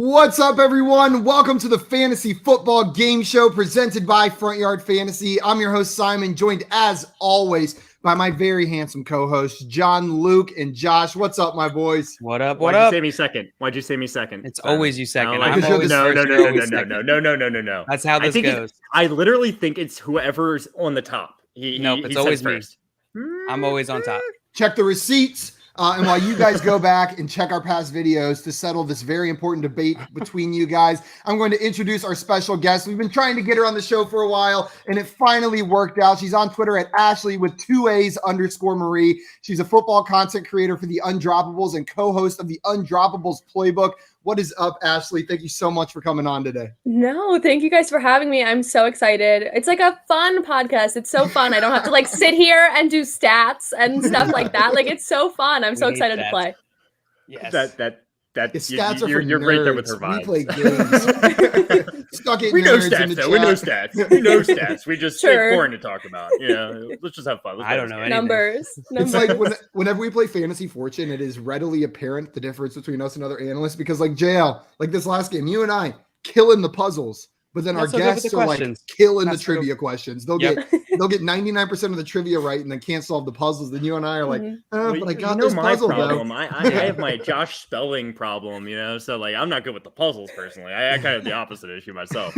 What's up, everyone? Welcome to the Fantasy Football Game Show presented by Front Yard Fantasy. I'm your host, Simon, joined as always by my very handsome co-hosts, John, Luke, and Josh. What's up, my boys? What up? Why'd you say me second? Why'd you say me second? It's always you second. I'm always no. That's how this goes. I literally think it's whoever's on the top. It's always me. First. I'm always on top. Check the receipts. And while you guys go back and check our past videos to settle this very important debate between you guys, I'm going to introduce our special guest. We've been trying to get her on the show for a while, and it finally worked out. She's on Twitter at Ashley with 2 A's _Marie. She's a football content creator for the Undroppables and co-host of the Undroppables Playbook. What is up, Ashley? Thank you so much for coming on today. No, thank you guys for having me. I'm so excited. It's like a fun podcast. It's so fun. I don't have to sit here and do stats and stuff like that. It's so fun. I'm so excited to play. Yes. Stats you're nerds. right there with her vibes. We play games. Stuck it. We know stats, though. We know stats. We just Sure. it's boring to talk about. Let's just have fun. I don't know anything. Numbers. It's like whenever we play Fantasy Fortune, it is readily apparent the difference between us and other analysts because, JL, this last game, you and I killing the puzzles, but then our guests are killing the trivia questions. They'll get 99% of the trivia right and then can't solve the puzzles. Then you and I are but I got this puzzle problem. though. I have my Josh spelling problem, so I'm not good with the puzzles personally. I kind of have the opposite issue myself.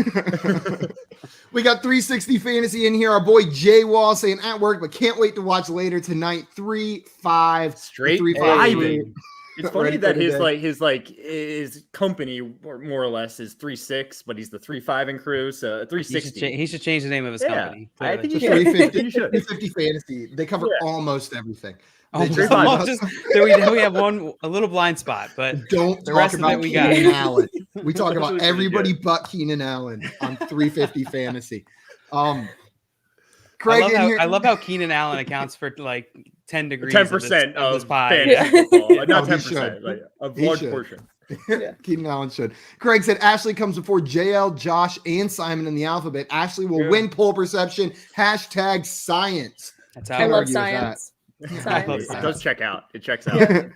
We got 360 Fantasy in here. Our boy Jay Wall saying at work, but can't wait to watch later tonight. 3-5 straight 3-5. It's funny that his company more or less is 3-6, but he's the 3-5 in crew, so 360. He should change the name of his company. I think he should. 350 Fantasy. They cover almost everything. We have a little blind spot, but don't the talk rest about of it we Keenan got. Allen. We talk about everybody but Keenan Allen on 350 Fantasy. Craig, I love how Keenan Allen accounts for 10 degrees 10% of this pie. fantasy football. Not 10%, should. a large portion. Keenan Allen should. Craig said Ashley comes before JL, Josh, and Simon in the alphabet. Ashley will win poll perception. #science. That's how I love science. It does check out. It checks out.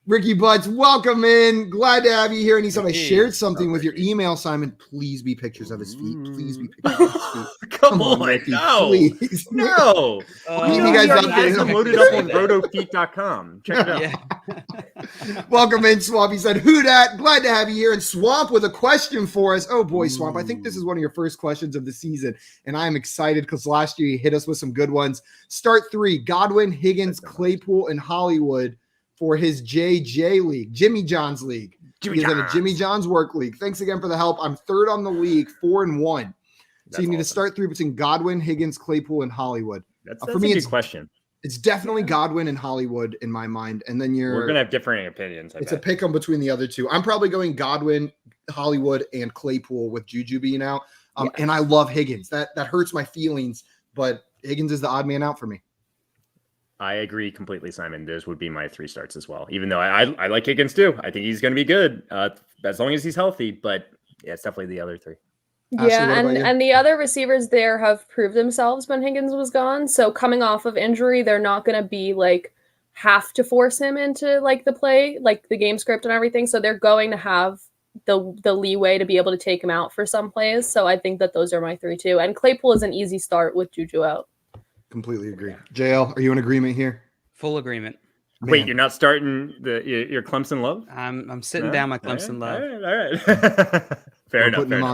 Ricky Butts, welcome in. Glad to have you here. And he said, I shared something with your email, Simon. Please be pictures of his feet. Please be pictures of his feet. Come on, Ricky, no. Please. No. You guys out there loaded up on rotofeet.com. Check it out. Yeah. Welcome in, Swamp. He said, who dat? Glad to have you here. And Swamp with a question for us. Oh, boy, Swamp. I think this is one of your first questions of the season. And I am excited because last year you hit us with some good ones. Start 3, Godwin, Higgins, Claypool, and Hollywood for his JJ league, Jimmy John's league. He's in a Jimmy John's work league. Thanks again for the help. I'm third on the league, 4-1. So you need to start 3 between Godwin, Higgins, Claypool, and Hollywood. That's for me, a good question. It's definitely Godwin and Hollywood in my mind. And then we're gonna have differing opinions. It's a pick 'em between the other two. I'm probably going Godwin, Hollywood, and Claypool with Juju being out. And I love Higgins. That hurts my feelings, but Higgins is the odd man out for me. I agree completely, Simon. Those would be my 3 starts as well. Even though I like Higgins too. I think he's going to be good as long as he's healthy. But yeah, it's definitely the other 3. Yeah, Ashley, and the other receivers there have proved themselves when Higgins was gone. So coming off of injury, they're not going to be have to force him into the play, the game script and everything. So they're going to have the leeway to be able to take him out for some plays. So I think that those are my 3 too. And Claypool is an easy start with Juju out. Completely agree. JL, are you in agreement here? Full agreement. Man. Wait, you're not starting your Clemson love? I'm sitting down my Clemson love. All right. Fair enough. Putting him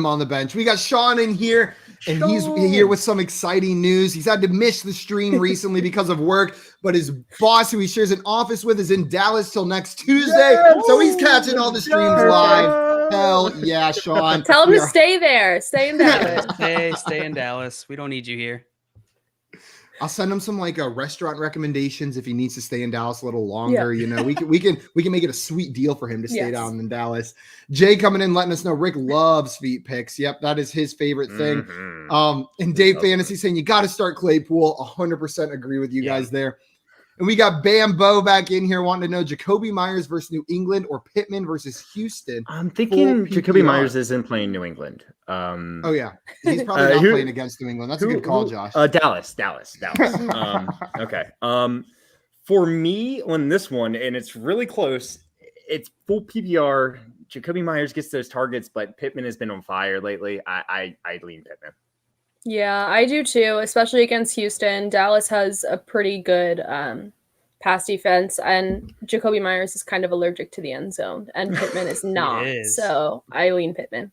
on the bench. We got Sean in here, and he's here with some exciting news. He's had to miss the stream recently because of work, but his boss, who he shares an office with, is in Dallas till next Tuesday. So he's catching all the streams live. Hell yeah, Sean. Tell him to stay there. Stay in Dallas. Stay in Dallas. We don't need you here. I'll send him some restaurant recommendations if he needs to stay in Dallas a little longer. Yeah. We can make it a sweet deal for him to stay down in Dallas. Jay coming in letting us know Rick loves feet picks. Yep, that is his favorite thing. Mm-hmm. And Dave Fantasy saying you got to start Claypool. 100% agree with you guys there. And we got Bambo back in here wanting to know Jacoby Myers versus New England or Pittman versus Houston. I'm thinking Jacoby Myers isn't playing New England. Oh, yeah. He's probably not playing against New England. That's a good call, Josh. Dallas. Okay. For me on this one, and it's really close, it's full PPR Jacoby Myers gets those targets, but Pittman has been on fire lately. I lean Pittman. Yeah, I do too, especially against Houston. Dallas has a pretty good pass defense, and Jacoby Myers is kind of allergic to the end zone, and Pittman is not. So I lean Pittman.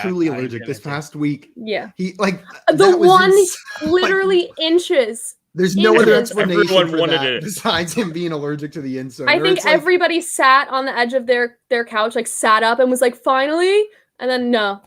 Truly allergic this past week. Yeah. He like the one literally inches. There's no other explanation Everyone for wanted that it. besides him being allergic to the end zone. I think everybody sat on the edge of their couch, like sat up and was like, finally, and then no.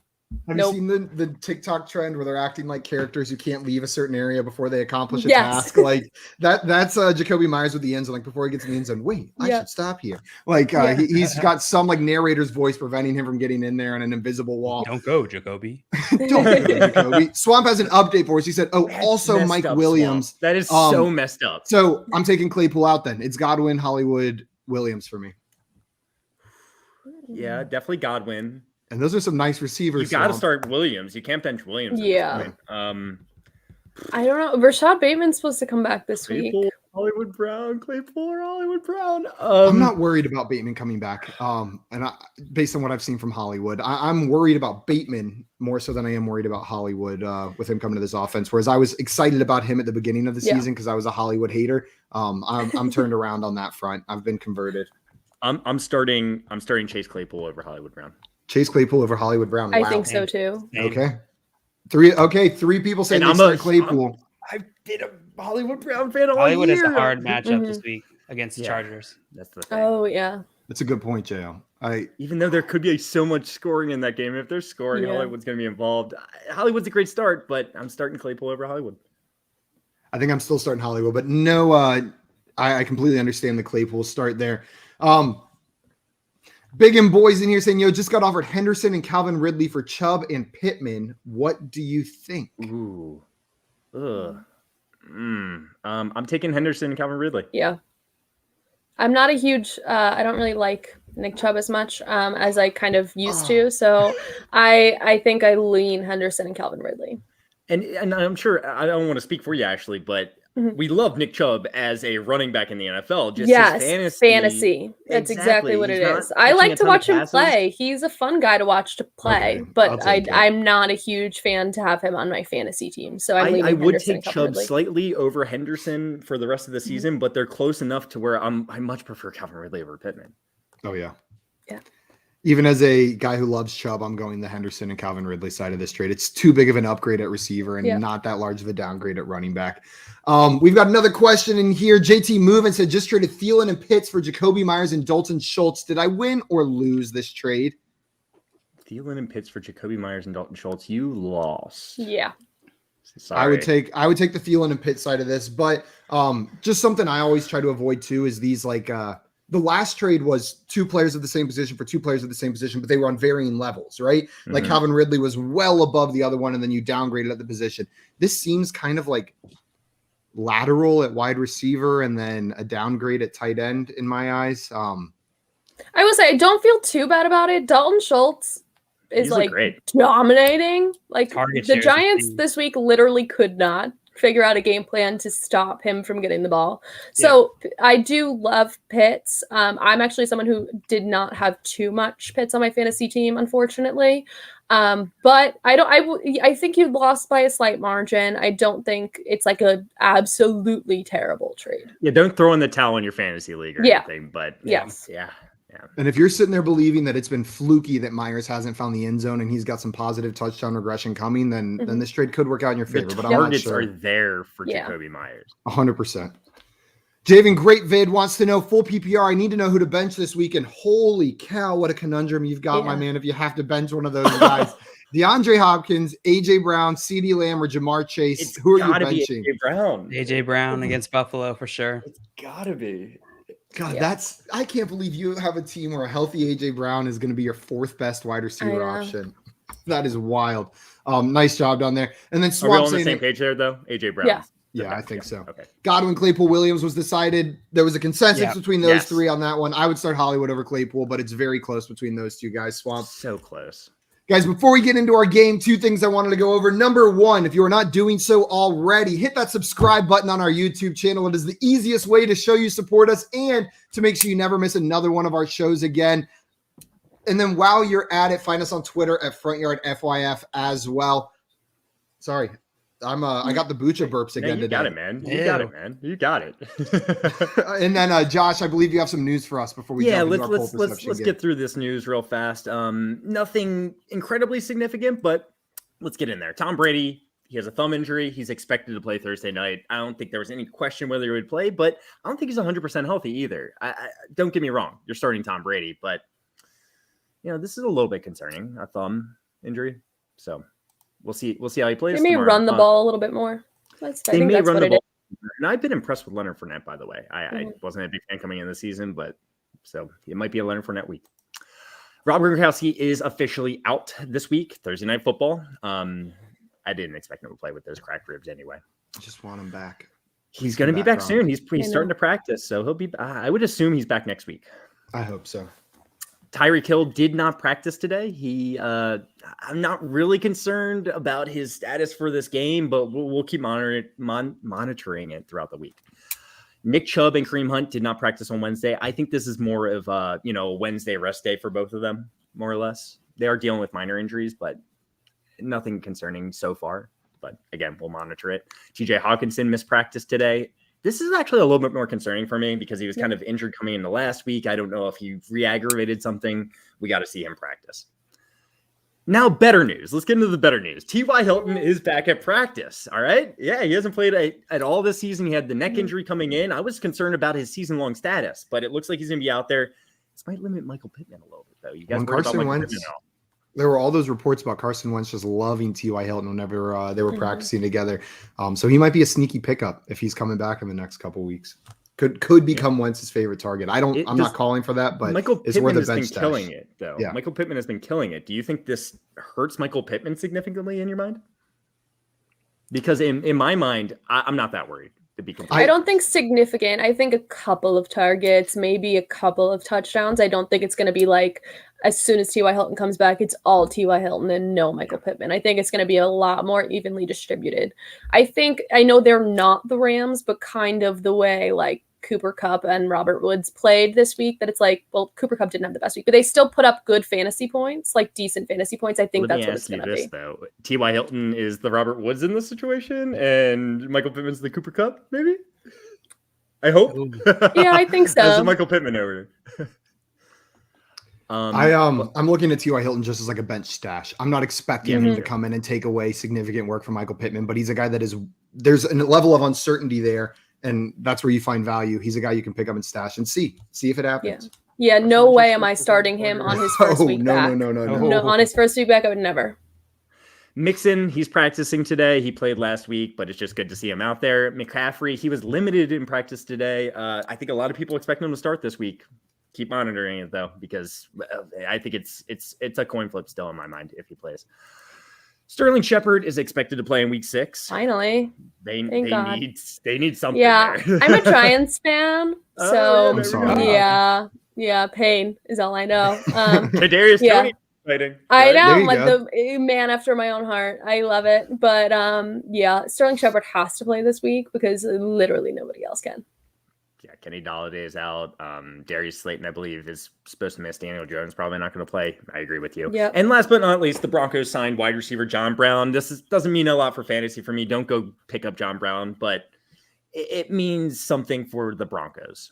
Have you seen the TikTok trend where they're acting like characters who can't leave a certain area before they accomplish a task? Like that's Jacoby Myers with the end zone. Like before he gets in the end zone, wait, I should stop here. Like he's got some like narrator's voice preventing him from getting in there on an invisible wall. Don't go, Jacoby. Don't go, Jacoby. Swamp has an update for us. He said, also Mike Williams. Swamp. That is so messed up. So I'm taking Claypool out then. It's Godwin, Hollywood, Williams for me. Yeah, definitely Godwin. And those are some nice receivers. You got to start Williams. You can't bench Williams. Yeah. I don't know. Rashad Bateman's supposed to come back this week. Hollywood Brown, Claypool or Hollywood Brown. I'm not worried about Bateman coming back. Based on what I've seen from Hollywood, I'm worried about Bateman more so than I am worried about Hollywood with him coming to this offense. Whereas I was excited about him at the beginning of the season because I was a Hollywood hater. I'm turned around on that front. I've been converted. I'm starting Chase Claypool over Hollywood Brown. Chase Claypool over Hollywood Brown. I think so too. Okay. Three people saying they start Claypool. I've been a Hollywood Brown fan all Hollywood year. is a hard matchup this week against the Chargers. That's the thing. Oh yeah. That's a good point, JL. Even though there could be so much scoring in that game, if there's scoring, Hollywood's going to be involved. Hollywood's a great start, but I'm starting Claypool over Hollywood. I think I'm still starting Hollywood, but no, I completely understand the Claypool start there. Big and boys in here saying, just got offered Henderson and Calvin Ridley for Chubb and Pittman. What do you think? Ooh. I'm taking Henderson and Calvin Ridley. Yeah. I'm not a huge, I don't really like Nick Chubb as much as I kind of used to. So I think I lean Henderson and Calvin Ridley. And I'm sure, I don't want to speak for you, Ashley, but we love Nick Chubb as a running back in the NFL. Just his fantasy. That's exactly what it is. I like to watch him play. He's a fun guy to watch to play, but I'm not a huge fan to have him on my fantasy team. So I would take Chubb slightly over Henderson for the rest of the season, but they're close enough to where I much prefer Calvin Ridley over Pittman. Oh, yeah. Yeah. Even as a guy who loves Chubb, I'm going the Henderson and Calvin Ridley side of this trade. It's too big of an upgrade at receiver and not that large of a downgrade at running back. We've got another question in here. JT Movin said, just traded Thielen and Pitts for Jacoby Myers and Dalton Schultz. Did I win or lose this trade? Thielen and Pitts for Jacoby Myers and Dalton Schultz. You lost. Yeah. Sorry. I would take the Thielen and Pitts side of this, but just something I always try to avoid too is these the last trade was two players of the same position for two players of the same position, but they were on varying levels, right? Mm-hmm. Like Calvin Ridley was well above the other one, and then you downgraded at the position. This seems kind of like lateral at wide receiver and then a downgrade at tight end in my eyes. I will say I don't feel too bad about it. Dalton Schultz is great. Dominating. Like the Giants this week literally could not figure out a game plan to stop him from getting the ball. So I do love Pitts. I'm actually someone who did not have too much Pitts on my fantasy team, unfortunately. But I think you lost by a slight margin. I don't think it's like a absolutely terrible trade. Yeah. Don't throw in the towel in your fantasy league or anything, but yes. Yeah. And if you're sitting there believing that it's been fluky that Myers hasn't found the end zone and he's got some positive touchdown regression coming, then this trade could work out in your favor. But I'm not sure. Are there for Jacoby Myers. 100%. Javen Great Vid wants to know full PPR. I need to know who to bench this week. And holy cow, what a conundrum you've got, my man, if you have to bench one of those guys. DeAndre Hopkins, AJ Brown, CeeDee Lamb, or Jamar Chase. Who are you benching? AJ Brown. AJ Brown against Buffalo for sure. It's gotta be. God, I can't believe you have a team where a healthy AJ Brown is going to be your fourth best wide receiver option. That is wild. Nice job down there. And then Swamp are we all on the same page there, though? AJ Brown. Yeah, I think so. Okay. Godwin, Claypool, Williams was decided. There was a consensus between those three on that one. I would start Hollywood over Claypool, but it's very close between those two guys. Swamp. So close. Guys, before we get into our game, two things I wanted to go over. Number one, if you are not doing so already, hit that subscribe button on our YouTube channel. It is the easiest way to show you support us and to make sure you never miss another one of our shows again. And then while you're at it, find us on Twitter at FrontYardFYF as well. Sorry. I got the Bucha burps again you today. Got it, man. You got it, man. You got it. And then Josh, I believe you have some news for us before we jump into our poll perception let's game. get through this news real fast. Nothing incredibly significant, but let's get in there. Tom Brady, he has a thumb injury. He's expected to play Thursday night. I don't think there was any question whether he would play, but I don't think he's 100% healthy either. Don't get me wrong. You're starting Tom Brady, but this is a little bit concerning, a thumb injury. So we'll see how he plays. They may tomorrow. run the ball a little bit more. I think that's what it is. And I've been impressed with Leonard Fournette, by the way. I wasn't a big fan coming in the season, but so it might be a Leonard Fournette week. Rob Gronkowski is officially out this week, Thursday Night Football. I didn't expect him to play with those cracked ribs anyway. I just want him back. He's going to be back soon. He's starting to practice, so he'll be. I would assume he's back next week. I hope so. Tyreek Hill did not practice today. I'm not really concerned about his status for this game, but we'll keep monitoring it throughout the week. Nick Chubb and Kareem Hunt did not practice on Wednesday. I think this is more of a Wednesday rest day for both of them, more or less. They are dealing with minor injuries, but nothing concerning so far. But again, we'll monitor it. TJ Hawkinson missed practice today. This is actually a little bit more concerning for me because he was kind of injured coming into last week. I don't know if he re-aggravated something. We got to see him practice. Now, better news. Let's get into the better news. T.Y. Hilton is back at practice. All right. Yeah, he hasn't played at all this season. He had the neck injury coming in. I was concerned about his season-long status, but it looks like he's going to be out there. This might limit Michael Pittman a little bit, though. You guys worried about Michael Pittman at all? There were all those reports about Carson Wentz just loving T.Y. Hilton whenever they were practicing together. So he might be a sneaky pickup if he's coming back in the next couple weeks. Could become Wentz's favorite target. I'm not calling for that, but Michael it's worth Pittman a has bench been stash. killing it, though. Yeah. Michael Pittman has been killing it. Do you think this hurts Michael Pittman significantly in your mind? Because in my mind, I'm not that worried. To be completely I don't think significant. I think a couple of targets, maybe a couple of touchdowns. I don't think it's going to be like as soon as T.Y. Hilton comes back, it's all T.Y. Hilton and no Michael Pittman. I think it's going to be a lot more evenly distributed. I know they're not the Rams, but kind of the way like Cooper Kupp and Robert Woods played this week, that it's like, well, Cooper Kupp didn't have the best week, but they still put up good fantasy points, like decent fantasy points. I think that's what it's going to be. Though. T.Y. Hilton is the Robert Woods in this situation, and Michael Pittman's the Cooper Kupp, maybe? I hope. Yeah, I think so. As a Michael Pittman over here. I'm looking at T.Y. Hilton just as like a bench stash. I'm not expecting him to come in and take away significant work from Michael Pittman, but he's a guy there's a level of uncertainty there, and that's where you find value. He's a guy you can pick up and stash and see if it happens. Yeah, no way am I starting him on his first week back. No. No, on his first week back, I would never. Mixon, he's practicing today. He played last week, but it's just good to see him out there. McCaffrey, he was limited in practice today. I think a lot of people expect him to start this week. Keep monitoring it though, because I think it's a coin flip still in my mind if he plays. Sterling Shepard is expected to play in week 6. They need something. Yeah, there. I'm a Giants fan, so I'm sorry. yeah, pain is all I know. Kadarius Toney fighting. I know, There you like go. the man after my own heart. I love it, but Sterling Shepard has to play this week because literally nobody else can. Yeah, Kenny Golladay is out. Darius Slayton, I believe, is supposed to miss. Daniel Jones probably not going to play. I agree with you. Yep. And last but not least, the Broncos signed wide receiver John Brown. Doesn't mean a lot for fantasy for me. Don't go pick up John Brown, but it means something for the Broncos.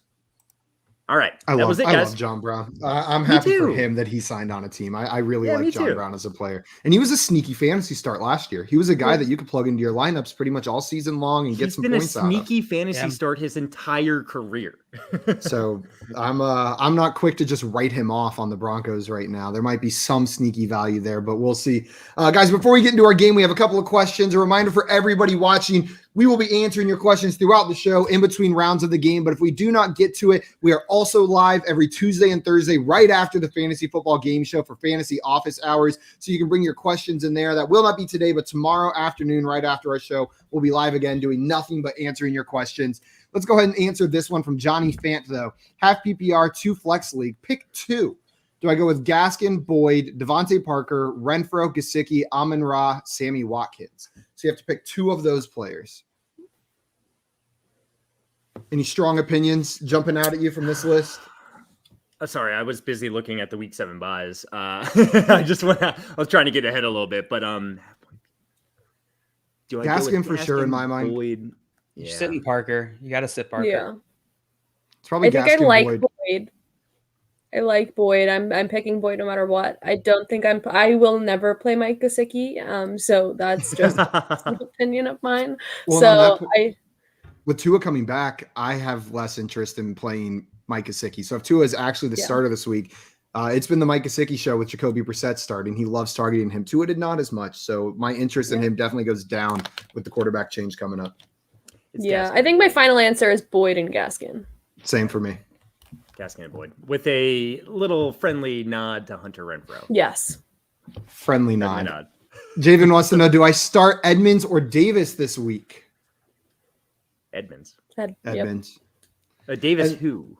All right. I love John Brown. I'm happy for him that he signed on a team. I really like John Brown as a player. And he was a sneaky fantasy start last year. He was a guy that you could plug into your lineups pretty much all season long and get some points out of. He's been a sneaky fantasy start his entire career. So I'm not quick to just write him off on the Broncos right now. There might be some sneaky value there, but we'll see. Guys, before we get into our game, we have a couple of questions. A reminder for everybody watching, we will be answering your questions throughout the show in between rounds of the game. But if we do not get to it, we are also live every Tuesday and Thursday right after the Fantasy Football Game Show for fantasy office hours. So you can bring your questions in there. That will not be today, but tomorrow afternoon, right after our show, we'll be live again doing nothing but answering your questions. Let's go ahead and answer this one from Johnny Fant, though. Half PPR, 2 flex league. Pick 2. Do I go with Gaskin, Boyd, Devontae Parker, Renfro, Gesicki, Amon-Ra, Sammy Watkins? So you have to pick 2 of those players. Any strong opinions jumping out at you from this list? Sorry, I was busy looking at the week 7 buys. I was trying to get ahead a little bit, but do I go with Gaskin for sure in my mind. Boyd? You're Yeah. sitting Parker. You got to sit Parker. Yeah. It's probably I think Gaskin I like Boyd. Boyd. I like Boyd. I'm picking Boyd no matter what. I don't think I will never play Mike Gesicki. So that's just an opinion of mine. Well, So with Tua coming back, I have less interest in playing Mike Gesicki. So if Tua is actually the starter this week, it's been the Mike Gesicki show with Jacoby Brissett starting. He loves targeting him. Tua did not as much. So my interest in him definitely goes down with the quarterback change coming up. Yeah, I think my final answer is Boyd and Gaskin. Same for me. Gaskin and Boyd with a little friendly nod to Hunter Renfrow. Yes. Friendly nod. Javen wants to know, do I start Edmonds or Davis this week? Edmonds. Edmonds. Davis who?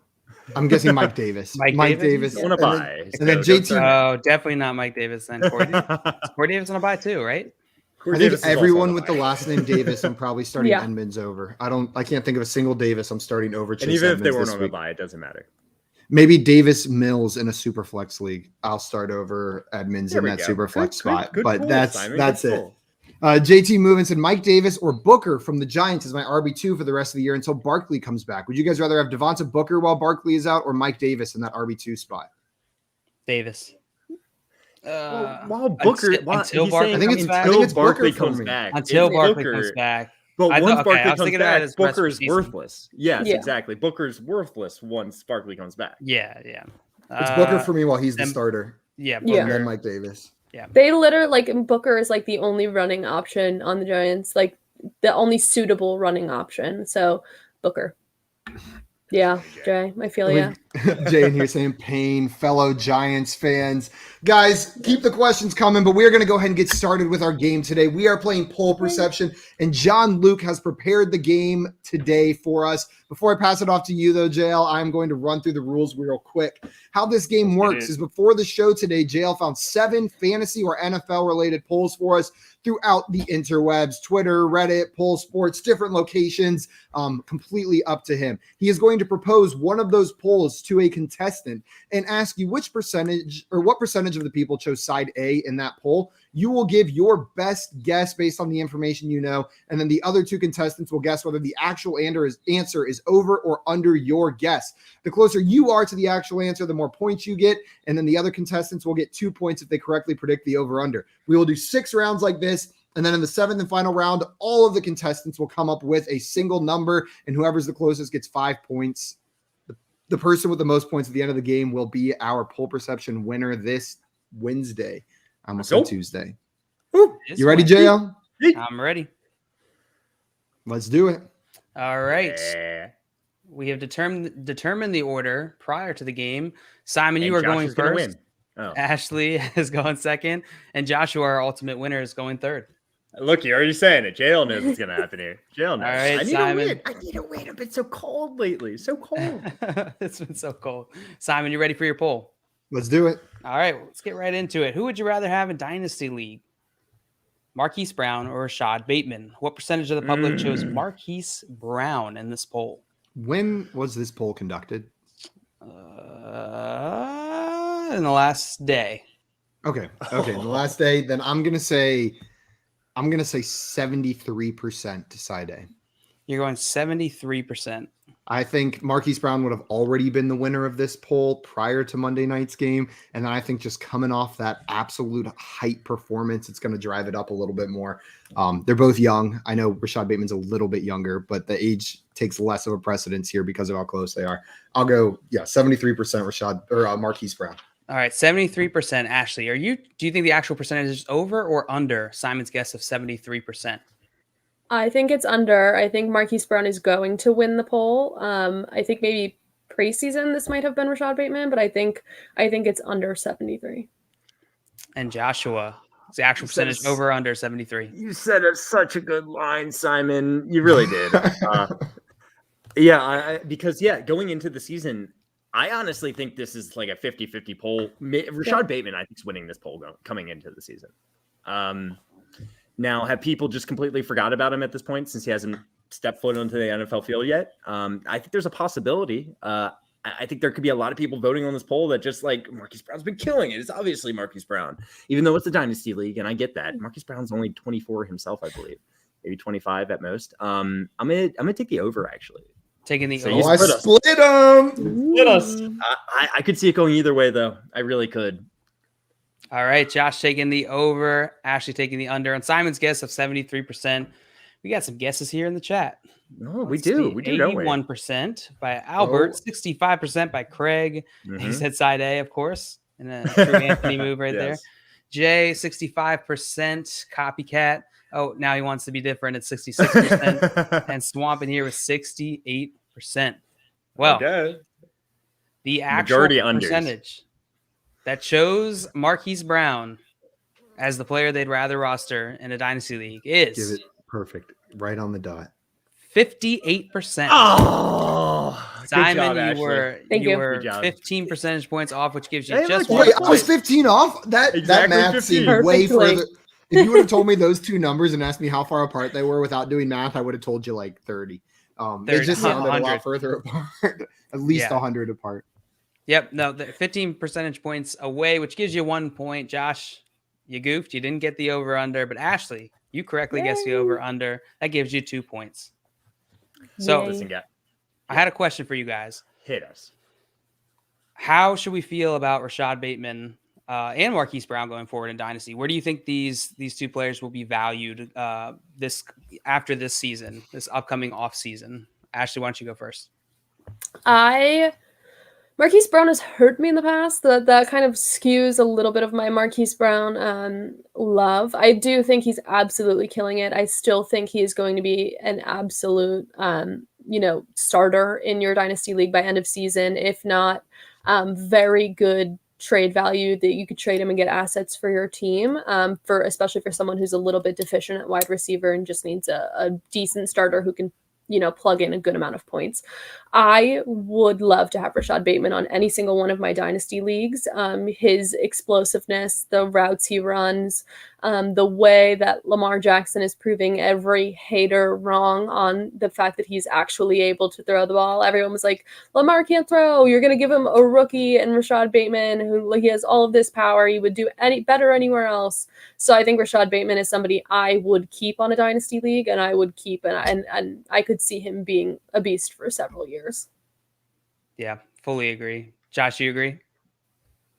I'm guessing Mike Davis. Mike Davis. On a bye. And then JT. Oh, definitely not Mike Davis then. Corey Davis on a bye too, right? I think everyone with the last name Davis, I'm probably starting Edmonds over. I can't think of a single Davis I'm starting over Chase and even Edmonds if they weren't on week. a bye, it doesn't matter. Maybe Davis Mills in a super flex league. I'll start over Edmonds in that super flex spot. But pull, that's Simon. that's Good it. pull. JT Movin said Mike Davis or Booker from the Giants is my RB2 for the rest of the year until Barkley comes back. Would you guys rather have Devonta Booker while Barkley is out or Mike Davis in that RB2 spot? Davis. While Booker, until Barkley I think it's Barkley Booker comes for me. back. Until Barkley comes back. But I once thought- okay, I Barkley was comes thinking of that back, as rest of the Booker's season. worthless. Yes, Yeah. exactly. Booker's worthless once Barkley comes back. Yeah. It's Booker for me while he's the and- starter. Yeah. Yeah. And then Mike Davis. They literally Booker is like the only running option on the Giants, like the only suitable running option. So Booker. Yeah, Jay, I feel ya. Jay in here saying pain, fellow Giants fans. Guys, keep the questions coming, but we're going to go ahead and get started with our game today. We are playing poll perception, and John Luke has prepared the game today for us. Before I pass it off to you, though, JL, I'm going to run through the rules real quick. How this game works is before the show today, JL found 7 fantasy or NFL-related polls for us throughout the interwebs, Twitter, Reddit, Poll Sports, different locations, completely up to him. He is going to propose one of those polls to a contestant and ask you what percentage of the people chose side A in that poll. You will give your best guess based on the information you know, and then the other 2 contestants will guess whether the actual answer is over or under your guess. The closer you are to the actual answer, the more points you get, and then the other contestants will get 2 points if they correctly predict the over-under. We will do 6 rounds like this, and then in the 7th and final round, all of the contestants will come up with a single number, and whoever's the closest gets 5 points. The person with the most points at the end of the game will be our poll perception winner this Wednesday. I almost said Tuesday. You ready, JL? I'm ready. Let's do it. All right. Yeah. We have determined the order prior to the game. Simon, you And are Josh going is gonna first. win. Oh. Ashley is going second, and Joshua, our ultimate winner, is going third. Look, you're already saying it. JL knows what's going to happen here. JL knows. All right, I need Simon. a win. I need a win. I've been so cold lately. So cold. It's been so cold. Simon, you ready for your poll? Let's do it. All right, let's get right into it. Who would you rather have in Dynasty League? Marquis Brown or Rashad Bateman? What percentage of the public chose Marquis Brown in this poll? When was this poll conducted? In the last day. Okay. The last day. Then I'm gonna say 73% to side A. You're going 73%. I think Marquise Brown would have already been the winner of this poll prior to Monday night's game. And then I think just coming off that absolute height performance, it's going to drive it up a little bit more. They're both young. I know Rashad Bateman's a little bit younger, but the age takes less of a precedence here because of how close they are. I'll go, 73% Rashad or Marquise Brown. All right, 73%. Ashley, do you think the actual percentage is over or under Simon's guess of 73%? I think it's under. I think Marquise Brown is going to win the poll. I think maybe preseason this might have been Rashad Bateman, but I think it's under 73. And Joshua, is the actual percentage over or under 73? You said it's such a good line, Simon. You really did. Because going into the season, I honestly think this is like a 50-50 poll. Rashad Bateman, I think, is winning this poll coming into the season. Now, have people just completely forgot about him at this point since he hasn't stepped foot onto the NFL field yet? I think there's a possibility. I I think there could be a lot of people voting on this poll that just like Marquis Brown's been killing it. It's obviously Marquis Brown, even though it's a dynasty league, and I get that. Marquis Brown's only 24 himself, I believe, maybe 25 at most. I'm gonna take the over actually. Taking the So over. you Oh, I split them. Split us. I could see it going either way though. I really could. All right, Josh taking the over, Ashley taking the under, and Simon's guess of 73%. We got some guesses here in the chat. No, we do, don't we? 81% by Albert, 65% by Craig. He said side A, of course, and a true Anthony move right there. Jay, 65% copycat. Oh, now he wants to be different at 66%. And Swamp in here with 68%. Well, the actual Majority unders. percentage that chose Marquis Brown as the player they'd rather roster in a dynasty league is Give it perfect. Right on the dot. 58%. Oh, Simon, job, you were Thank you. 15 percentage points off, which gives you Hey, just look, one Wait, I point. was 15 off? That Exactly math 15. seemed way Perfectly. further. If you would have told me those two numbers and asked me how far apart they were without doing math, I would have told you like 30. They 30, just sounded a 100. lot further apart. At least Yeah. 100 apart. Yep, no, 15 percentage points away, which gives you 1 point. Josh, you goofed. You didn't get the over-under, but Ashley, you correctly guessed the over-under. That gives you 2 points. So Yay. Listen, guy, I had a question for you guys. hit us. How should we feel about Rashad Bateman and Marquis Brown going forward in Dynasty? Where do you think these two players will be valued after this season, this upcoming off season? Ashley, why don't you go first? Marquis Brown has hurt me in the past. That kind of skews a little bit of my Marquis Brown love. I do think he's absolutely killing it. I still think he is going to be an absolute, starter in your dynasty league by end of season. If not, very good trade value that you could trade him and get assets for your team. Especially for someone who's a little bit deficient at wide receiver and just needs a decent starter who can plug in a good amount of points. I would love to have Rashad Bateman on any single one of my dynasty leagues. His explosiveness, the routes he runs, the way that Lamar Jackson is proving every hater wrong on the fact that he's actually able to throw the ball. Everyone was like, Lamar can't throw. You're going to give him a rookie and Rashad Bateman who he has all of this power. He would do any better anywhere else. So I think Rashad Bateman is somebody I would keep on a dynasty league, and I would keep and I could see him being a beast for several years. Yeah, fully agree. Josh, you agree?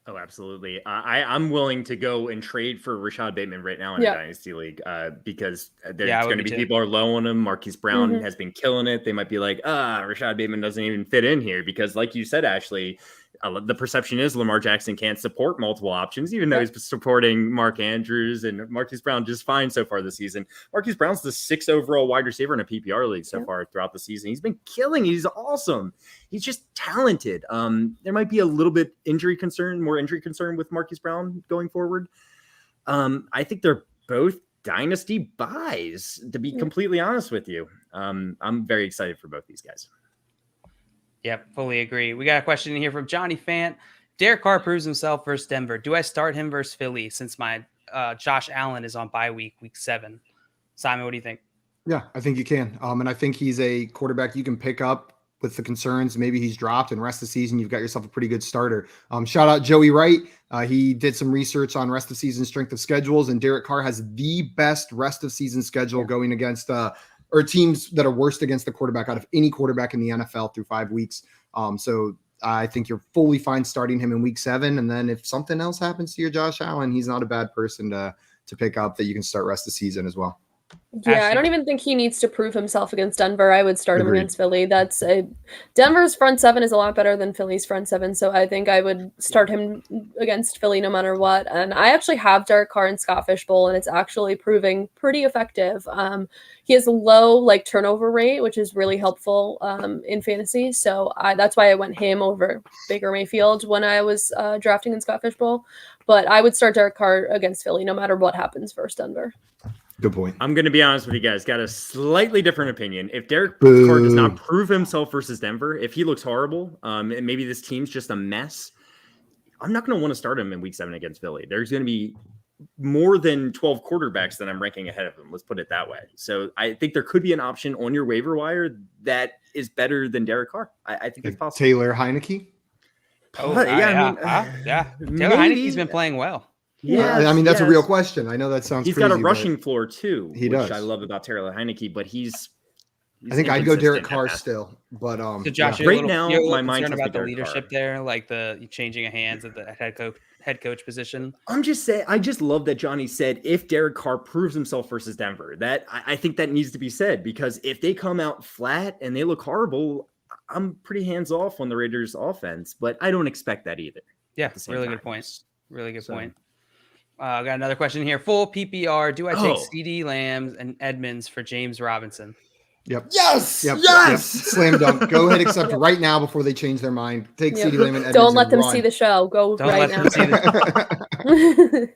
Oh, absolutely. I'm willing to go and trade for Rashad Bateman right now in a dynasty league because there's going to be people are low on him. Marquis Brown has been killing it. They might be like, Rashad Bateman doesn't even fit in here because, like you said, Ashley, the perception is Lamar Jackson can't support multiple options, even though he's supporting Mark Andrews and Marquis Brown just fine so far this season. Marquis Brown's the 6th overall wide receiver in a PPR league so far throughout the season. He's been killing. He's awesome. He's just talented. There might be a little bit more injury concern with Marquis Brown going forward. I think they're both dynasty buys, to be completely honest with you. I'm very excited for both these guys. Yep, fully agree. We got a question in here from Johnny Fant. Derek Carr proves himself versus Denver. Do I start him versus Philly since my Josh Allen is on bye week 7? Simon, what do you think? Yeah, I think you can. And I think he's a quarterback you can pick up with the concerns. Maybe he's dropped and rest of the season, you've got yourself a pretty good starter. Shout out Joey Wright. He did some research on rest of season strength of schedules, and Derek Carr has the best rest of season schedule going against or teams that are worst against the quarterback out of any quarterback in the NFL through 5 weeks. So I think you're fully fine starting him in week 7. And then if something else happens to your Josh Allen, he's not a bad person to pick up that you can start rest of the season as well. Yeah, Ashley? I don't even think he needs to prove himself against Denver. I would start him Agreed. against Philly. Denver's front 7 is a lot better than Philly's front 7, so I think I would start him against Philly no matter what. And I actually have Derek Carr in Scott Fish Bowl, and it's actually proving pretty effective. He has a low turnover rate, which is really helpful in fantasy. So that's why I went him over Baker Mayfield when I was drafting in Scott Fish Bowl. But I would start Derek Carr against Philly no matter what happens versus Denver. Good point. I'm going to be honest with you guys. Got a slightly different opinion. If Derek Carr does not prove himself versus Denver, if he looks horrible, and maybe this team's just a mess, I'm not going to want to start him in week 7 against Philly. There's going to be more than 12 quarterbacks that I'm ranking ahead of him. Let's put it that way. So I think there could be an option on your waiver wire that is better than Derek Carr. I think it's possible. Taylor Heineke. Oh, yeah. Taylor Heineke's been playing well. Yeah, I mean that's a real question. I know that sounds. He's crazy, got a rushing floor too, which I love about Taylor Heineke. But he's I think I'd go Derek Carr still, but so Josh, right now my mind concerned about the Derek leadership Carr. there, like the changing of hands at the head coach position. I'm just saying, I just love that Johnny said if Derek Carr proves himself versus Denver, that I think that needs to be said, because if they come out flat and they look horrible, I'm pretty hands off on the Raiders offense, but I don't expect that either. Yeah, really good point. Really good point. I got another question here. Full PPR. Do I take CD Lambs and Edmonds for James Robinson? Yep. Yes. Yep. Slam dunk. Go ahead, accept right now before they change their mind. Take CD Lamb and Edmonds. Don't let them run. see the show. Go Don't right let now. them see the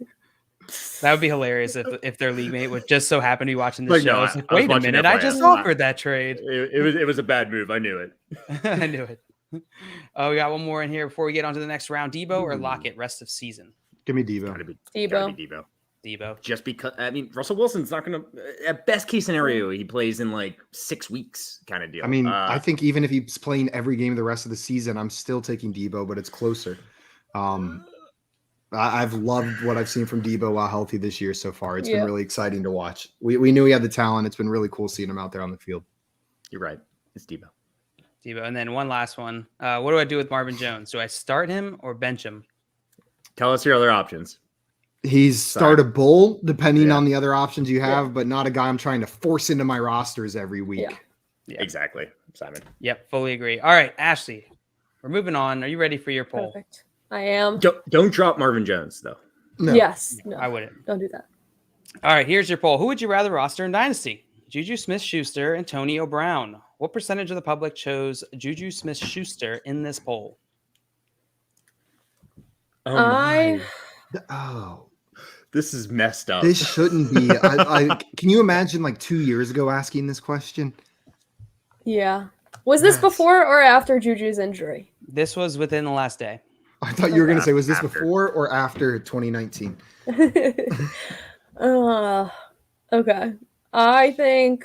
That would be hilarious if their league mate would just so happen to be watching the show. No, Wait a minute, I just offered that trade. It was a bad move. I knew it. I knew it. Oh, we got one more in here before we get on to the next round. Debo or Lockett rest of season? Give me Debo. Gotta be Debo. Debo. Just because, I mean, Russell Wilson's not going to, at best case scenario, he plays in like 6 weeks kind of deal. I mean, I think even if he's playing every game the rest of the season, I'm still taking Debo, but it's closer. I've loved what I've seen from Debo while healthy this year so far. It's been really exciting to watch. We knew he had the talent. It's been really cool seeing him out there on the field. You're right. It's Debo. And then one last one. What do I do with Marvin Jones? Do I start him or bench him? Tell us your other options. He's startable depending on the other options you have, but not a guy I'm trying to force into my rosters every week. Yeah. Exactly, Simon. Yep, fully agree. All right, Ashley, we're moving on. Are you ready for your poll? Perfect. I am. Don't drop Marvin Jones, though. No. Yes. No, I wouldn't. Don't do that. All right, here's your poll. Who would you rather roster in Dynasty? Juju Smith-Schuster, Antonio Brown. What percentage of the public chose Juju Smith-Schuster in this poll? This is messed up. This shouldn't be. Can you imagine like 2 years ago asking this question? Yeah. Was this before or after Juju's injury? This was within the last day. I thought you were going to say, was this before or after 2019? Okay. I think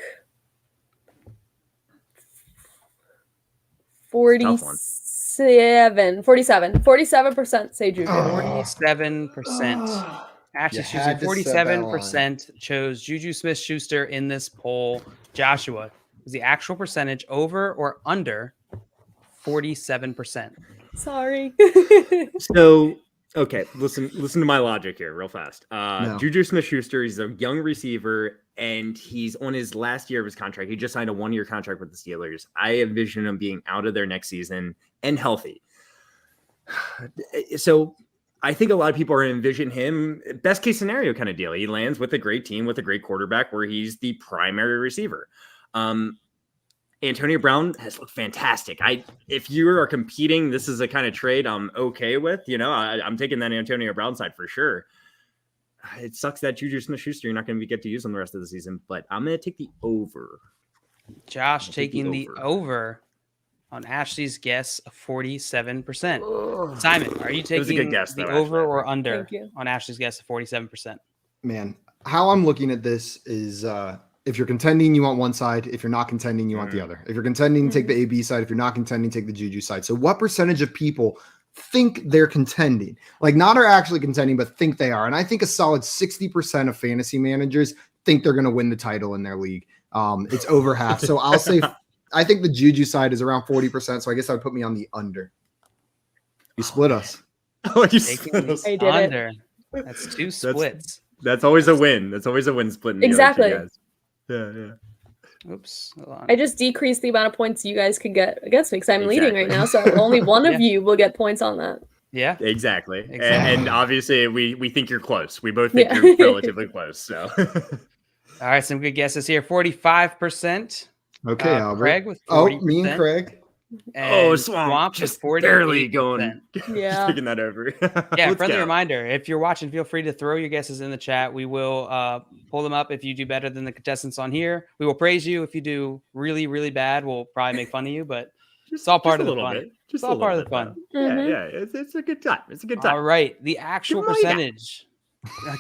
47% say Juju. 47%. Actually, 47% chose Juju Smith-Schuster in this poll. Joshua, is the actual percentage over or under 47%? Sorry. So, okay, listen to my logic here real fast. No. Juju Smith-Schuster, he's a young receiver, and he's on his last year of his contract. He just signed a 1-year contract with the Steelers. I envision him being out of there next season and healthy. So I think a lot of people are envision him best case scenario kind of deal. He lands with a great team, with a great quarterback where he's the primary receiver. Antonio Brown has looked fantastic. If you are competing, this is a kind of trade I'm okay with. You know, I'm taking that Antonio Brown side for sure. It sucks that Juju Smith-Schuster, you're not going to get to use him the rest of the season, but I'm going to take the over. Josh taking the over on Ashley's guess of 47%. Simon, are you taking the over or under on Ashley's guess of 47%? Man, how I'm looking at this is if you're contending, you want one side. If you're not contending, you want the other. If you're contending, take the AB side. If you're not contending, take the Juju side. So what percentage of people think they're contending? Like not are actually contending, but think they are. And I think a solid 60% of fantasy managers think they're going to win the title in their league. It's over half. So I'll say I think the Juju side is around 40%. So I guess that would put me on the under. You split us. You split us. I did under. That's two splits. That's always a win. That's always a win splitting. Exactly. Yeah. Oops. Hold on. I just decreased the amount of points you guys could get against me because I'm leading right now. So only one of you will get points on that. Yeah. Exactly. And obviously we think you're close. We both think you're relatively close. So all right, some good guesses here. 45%. Okay, Albert. Craig with 40%. Me and Craig. And Swamp just 48%. barely going. Yeah. Just picking that over. Yeah, friendly reminder. If you're watching, feel free to throw your guesses in the chat. We will pull them up if you do better than the contestants on here. We will praise you. If you do really, really bad, we'll probably make fun of you, but it's all part of the fun. It's all part of the fun. Yeah. It's a good time. It's a good time. All right. The actual percentage.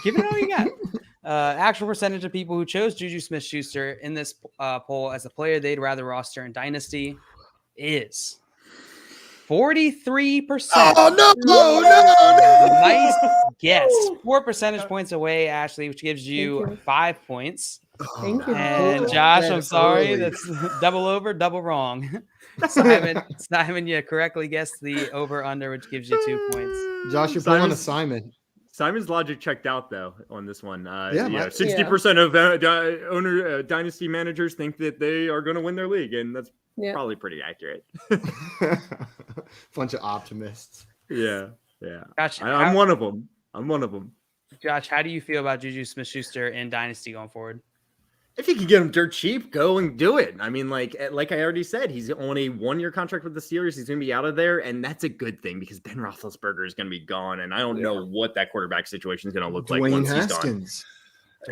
Give it all you got. Actual percentage of people who chose Juju Smith-Schuster in this poll as a player they'd rather roster in Dynasty is 43%. Oh, no. Nice guess. 4 percentage points away, Ashley, which gives you 5 points. Thank you. And Josh, I'm sorry. That's double over, double wrong. Simon, you correctly guessed the over-under, which gives you 2 points. Josh, you're pulling a Simon. Simon's logic checked out though on this one. 60% of dynasty managers think that they are going to win their league, and that's probably pretty accurate. Bunch of optimists. Yeah. Gotcha. I'm one of them. Josh, how do you feel about Juju Smith-Schuster in Dynasty going forward? If you can get him dirt cheap, go and do it. I mean, like I already said, he's on a 1-year contract with the Steelers. He's going to be out of there, and that's a good thing because Ben Roethlisberger is going to be gone, and I don't know what that quarterback situation is going to look like once he's gone.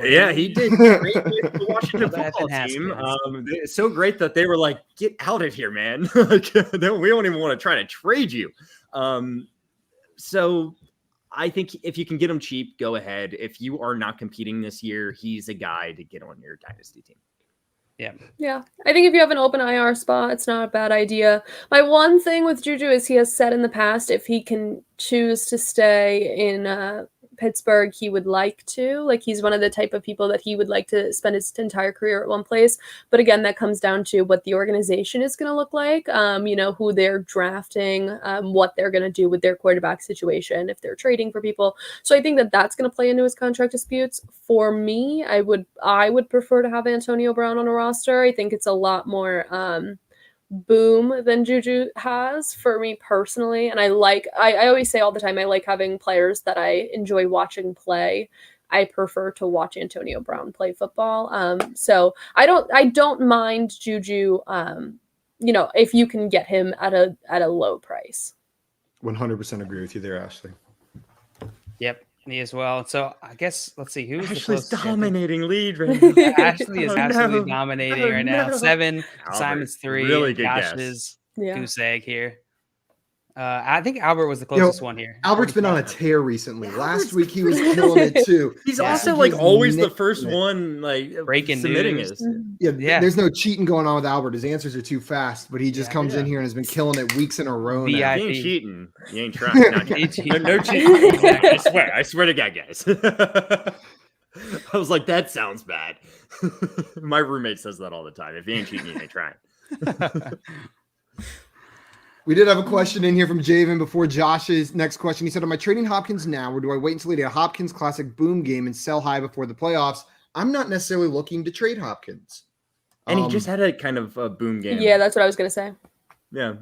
Yeah, he did great with the Washington football team. It's so great that they were like, "Get out of here, man! We don't even want to try to trade you." So I think if you can get him cheap, go ahead. If you are not competing this year, he's a guy to get on your dynasty team. Yeah. I think if you have an open IR spot, it's not a bad idea. My one thing with Juju is he has said in the past if he can choose to stay in Pittsburgh, he would like to. Like, he's one of the type of people that he would like to spend his entire career at one place. But again, that comes down to what the organization is going to look like, who they're drafting, what they're going to do with their quarterback situation, if they're trading for people. So I think that that's going to play into his contract disputes. For me, I would prefer to have Antonio Brown on a roster. I think it's a lot more boom than Juju has for me personally. And I always say all the time, I like having players that I enjoy watching play. I prefer to watch Antonio Brown play football. So I don't mind Juju, if you can get him at a low price. 100% agree with you there, Ashley. Yep. Me as well. So I guess let's see who's Ashley's dominating lead right now. Ashley is absolutely dominating right now. 7, Albert, Simon's 3, really good Josh's goose egg here. I think Albert was the closest one here. Albert's been on a tear recently. Last week he was killing it too. He's also always the first one breaking submitting news. it. Yeah, there's no cheating going on with Albert. His answers are too fast, but he just comes in here and has been killing it weeks in a row. You ain't cheating. You ain't trying. No cheating. I swear to God, guys. I was like, that sounds bad. My roommate says that all the time. If you ain't cheating, you ain't trying. We did have a question in here from Javen before Josh's next question. He said, am I trading Hopkins now, or do I wait until we get a Hopkins classic boom game and sell high before the playoffs? I'm not necessarily looking to trade Hopkins. And he just had a kind of a boom game. Yeah, that's what I was going to say. Yeah.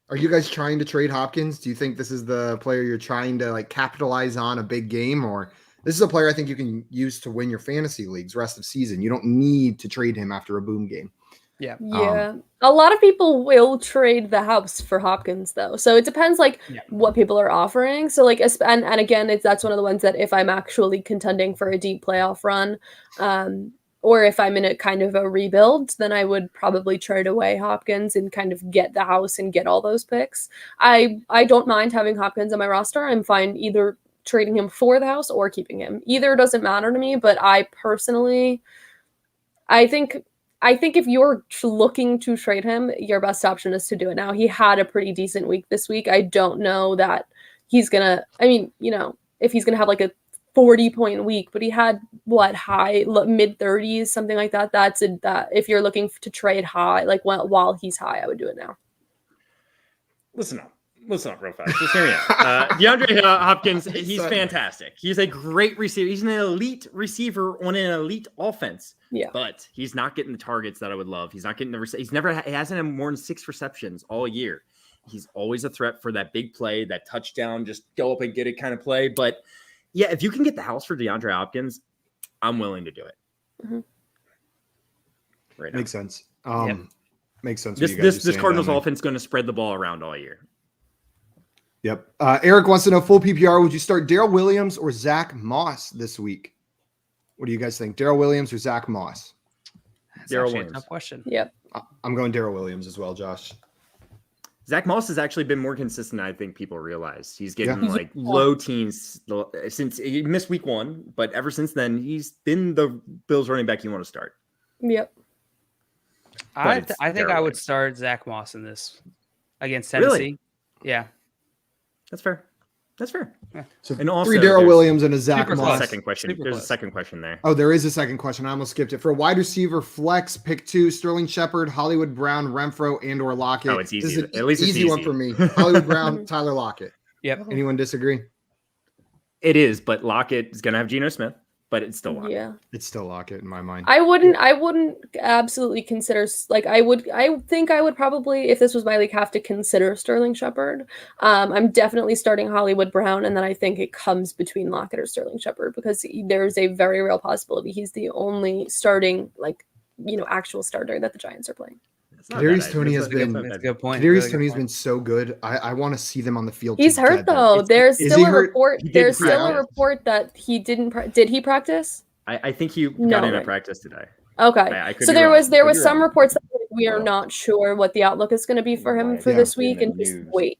Are you guys trying to trade Hopkins? Do you think this is the player you're trying to capitalize on a big game? Or this is a player I think you can use to win your fantasy leagues rest of season. You don't need to trade him after a boom game. Yeah. A lot of people will trade the house for Hopkins though. So it depends what people are offering. So and again, that's one of the ones that if I'm actually contending for a deep playoff run, or if I'm in a kind of a rebuild, then I would probably trade away Hopkins and kind of get the house and get all those picks. I don't mind having Hopkins on my roster. I'm fine either trading him for the house or keeping him. Either doesn't matter to me, but I personally, I think if you're looking to trade him, your best option is to do it now. He had a pretty decent week this week. I don't know that he's going to, if he's going to have a 40-point week, but he had mid 30s, something like that. That if you're looking to trade high, while he's high, I would do it now. Listen up real fast. Just hear me out. DeAndre Hopkins, he's fantastic. He's a great receiver. He's an elite receiver on an elite offense. Yeah. But he's not getting the targets that I would love. He's not getting he hasn't had more than 6 receptions all year. He's always a threat for that big play, that touchdown, just go up and get it kind of play. But yeah, if you can get the house for DeAndre Hopkins, I'm willing to do it. Mm-hmm. Right now. Makes sense. Makes sense. This Cardinals offense is going to spread the ball around all year. Yep. Eric wants to know, full PPR, would you start Daryl Williams or Zach Moss this week? What do you guys think? Daryl Williams or Zach Moss? That's Daryl Williams. A tough question. Yep. I'm going Daryl Williams as well, Josh. Zach Moss has actually been more consistent than I think people realize. He's getting like low teens since he missed week 1, but ever since then, he's been the Bills running back you want to start. Yep. I think I would start Zach Moss in this against Tennessee. Really? Yeah. That's fair. Yeah. So and also, 3 Daryl Williams and a Zach Moss. Second question. There's a second question there. Oh, there is a second question. I almost skipped it. For a wide receiver flex, pick 2, Sterling Shepard, Hollywood Brown, Renfro, and or Lockett. Oh, it's easy. This is At least it's easy one for me. Hollywood Brown, Tyler Lockett. Yep. Anyone disagree? It is, but Lockett is going to have Geno Smith, but it's still Lockett. Yeah. It's still Lockett in my mind. I wouldn't absolutely consider, like, I think I would probably, if this was my league, have to consider Sterling Shepard. I'm definitely starting Hollywood Brown, and then I think it comes between Lockett or Sterling Shepard, because there's a very real possibility he's the only starting, like, actual starter that the Giants are playing. Kadarius Toney has been. That's a good point. Kadarius Toney has been so good. I want to see them on the field. He's hurt though. There's still a report. There's still a report that he didn't. Did he practice? I think he got in a practice today. Okay. So there was some reports that we are not sure what the outlook is going to be for him for this week, and just wait.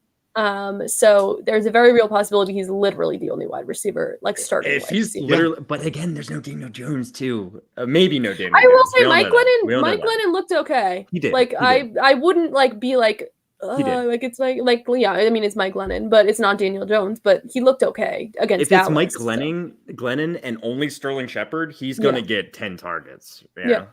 So there's a very real possibility he's literally the only wide receiver, like starting. If he's literally, but again, there's no Daniel Jones too. Maybe no Daniel. I will say Mike Glennon looked okay. He did. Like I wouldn't like be like. Like it's like yeah, I mean it's Mike Glennon, but it's not Daniel Jones. But he looked okay against. If it's Mike Glennon and only Sterling Shepard, he's gonna get 10 targets. Yeah.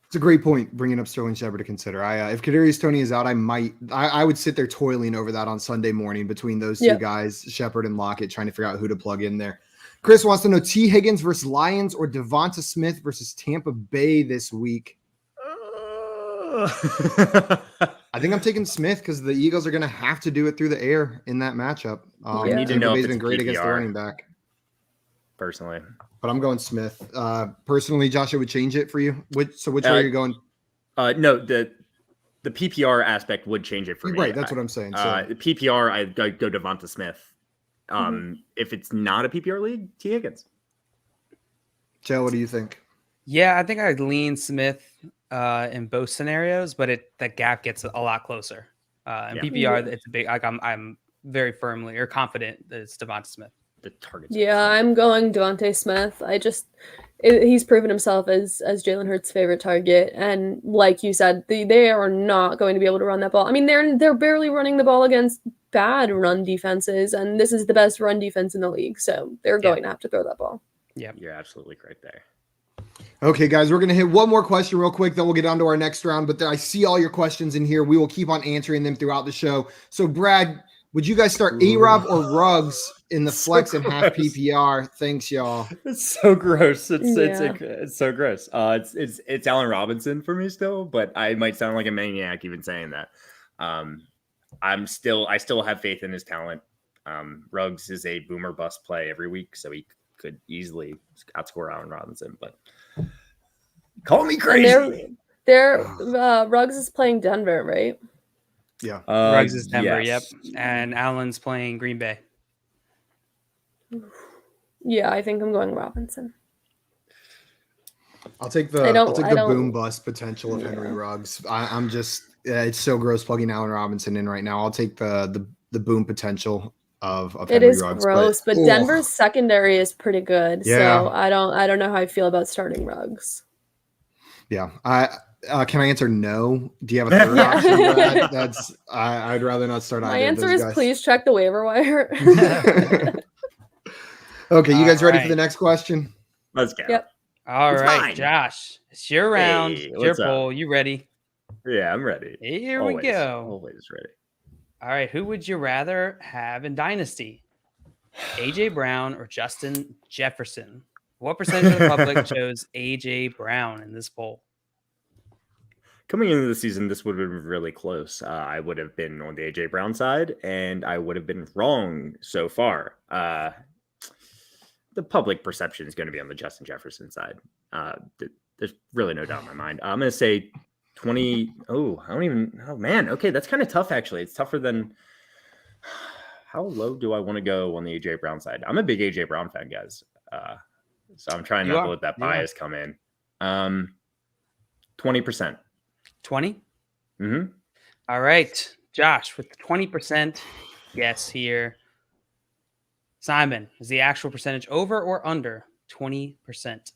It's a great point bringing up Sterling Shepard to consider. If Kadarius Toney is out, I would sit there toiling over that on Sunday morning between those two guys, Shepard and Lockett, trying to figure out who to plug in there. Chris wants to know T. Higgins versus Lions or Devonta Smith versus Tampa Bay this week. I think I'm taking Smith because the Eagles are going to have to do it through the air in that matchup. I need to know if it's been great PPR, against the running back. Personally. But I'm going Smith. Personally, Josh, it would change it for you. Which way are you going? No, the PPR aspect would change it for me. Right, that's what I'm saying. So. The PPR, I'd go Devonta Smith. If it's not a PPR league, T. Higgins. Joe, what do you think? Yeah, I think I'd lean Smith in both scenarios, but that gap gets a lot closer. In PPR, it's a big. Like I'm very firmly or confident that it's Devonta Smith. The target. Yeah, I'm going Devonta Smith. He's proven himself as Jalen Hurts' favorite target, and like you said, they are not going to be able to run that ball. I mean, they're barely running the ball against bad run defenses, and this is the best run defense in the league, so they're going to have to throw that ball. Yeah, you're absolutely correct there. Okay, guys, we're going to hit one more question real quick, then we'll get on to our next round. But I see all your questions in here. We will keep on answering them throughout the show. So, Brad, would you guys start A-Rob or Ruggs in the flex and half PPR? Thanks, y'all. It's so gross. It's so gross. It's Allen Robinson for me still, but I might sound like a maniac even saying that. I still have faith in his talent. Ruggs is a boomer bust play every week, so he could easily outscore Allen Robinson, but call me crazy. Ruggs is playing Denver, right? Yeah. Ruggs is Denver, yes. Yep. And Allen's playing Green Bay. Yeah, I think I'm going Robinson. I'll take the boom bust potential of Henry Ruggs. I'm just it's so gross plugging Allen Robinson in right now. I'll take the boom potential of Henry Ruggs. It is gross, but Denver's secondary is pretty good. Yeah. So I don't know how I feel about starting Ruggs. Yeah. Can I answer no? Do you have a third option? Brad? I'd rather not start either. My answer is please check the waiver wire. Okay, you guys ready for the next question? Let's go. Yep. All right, Josh, it's your round. It's your poll. You ready? Yeah, I'm ready. Here we go. Always ready. All right, who would you rather have in Dynasty? A.J. Brown or Justin Jefferson? What percentage of the public chose A.J. Brown in this poll? Coming into the season, this would have been really close. I would have been on the A.J. Brown side, and I would have been wrong so far. The public perception is going to be on the Justin Jefferson side. There's really no doubt in my mind. I'm going to say 20. Oh, man. Okay, that's kind of tough, actually. It's tougher than how low do I want to go on the A.J. Brown side? I'm a big A.J. Brown fan, guys. So I'm trying not to let that bias come in. 20%. 20? Mm-hmm. All right. Josh with 20% guess here. Simon, is the actual percentage over or under 20%?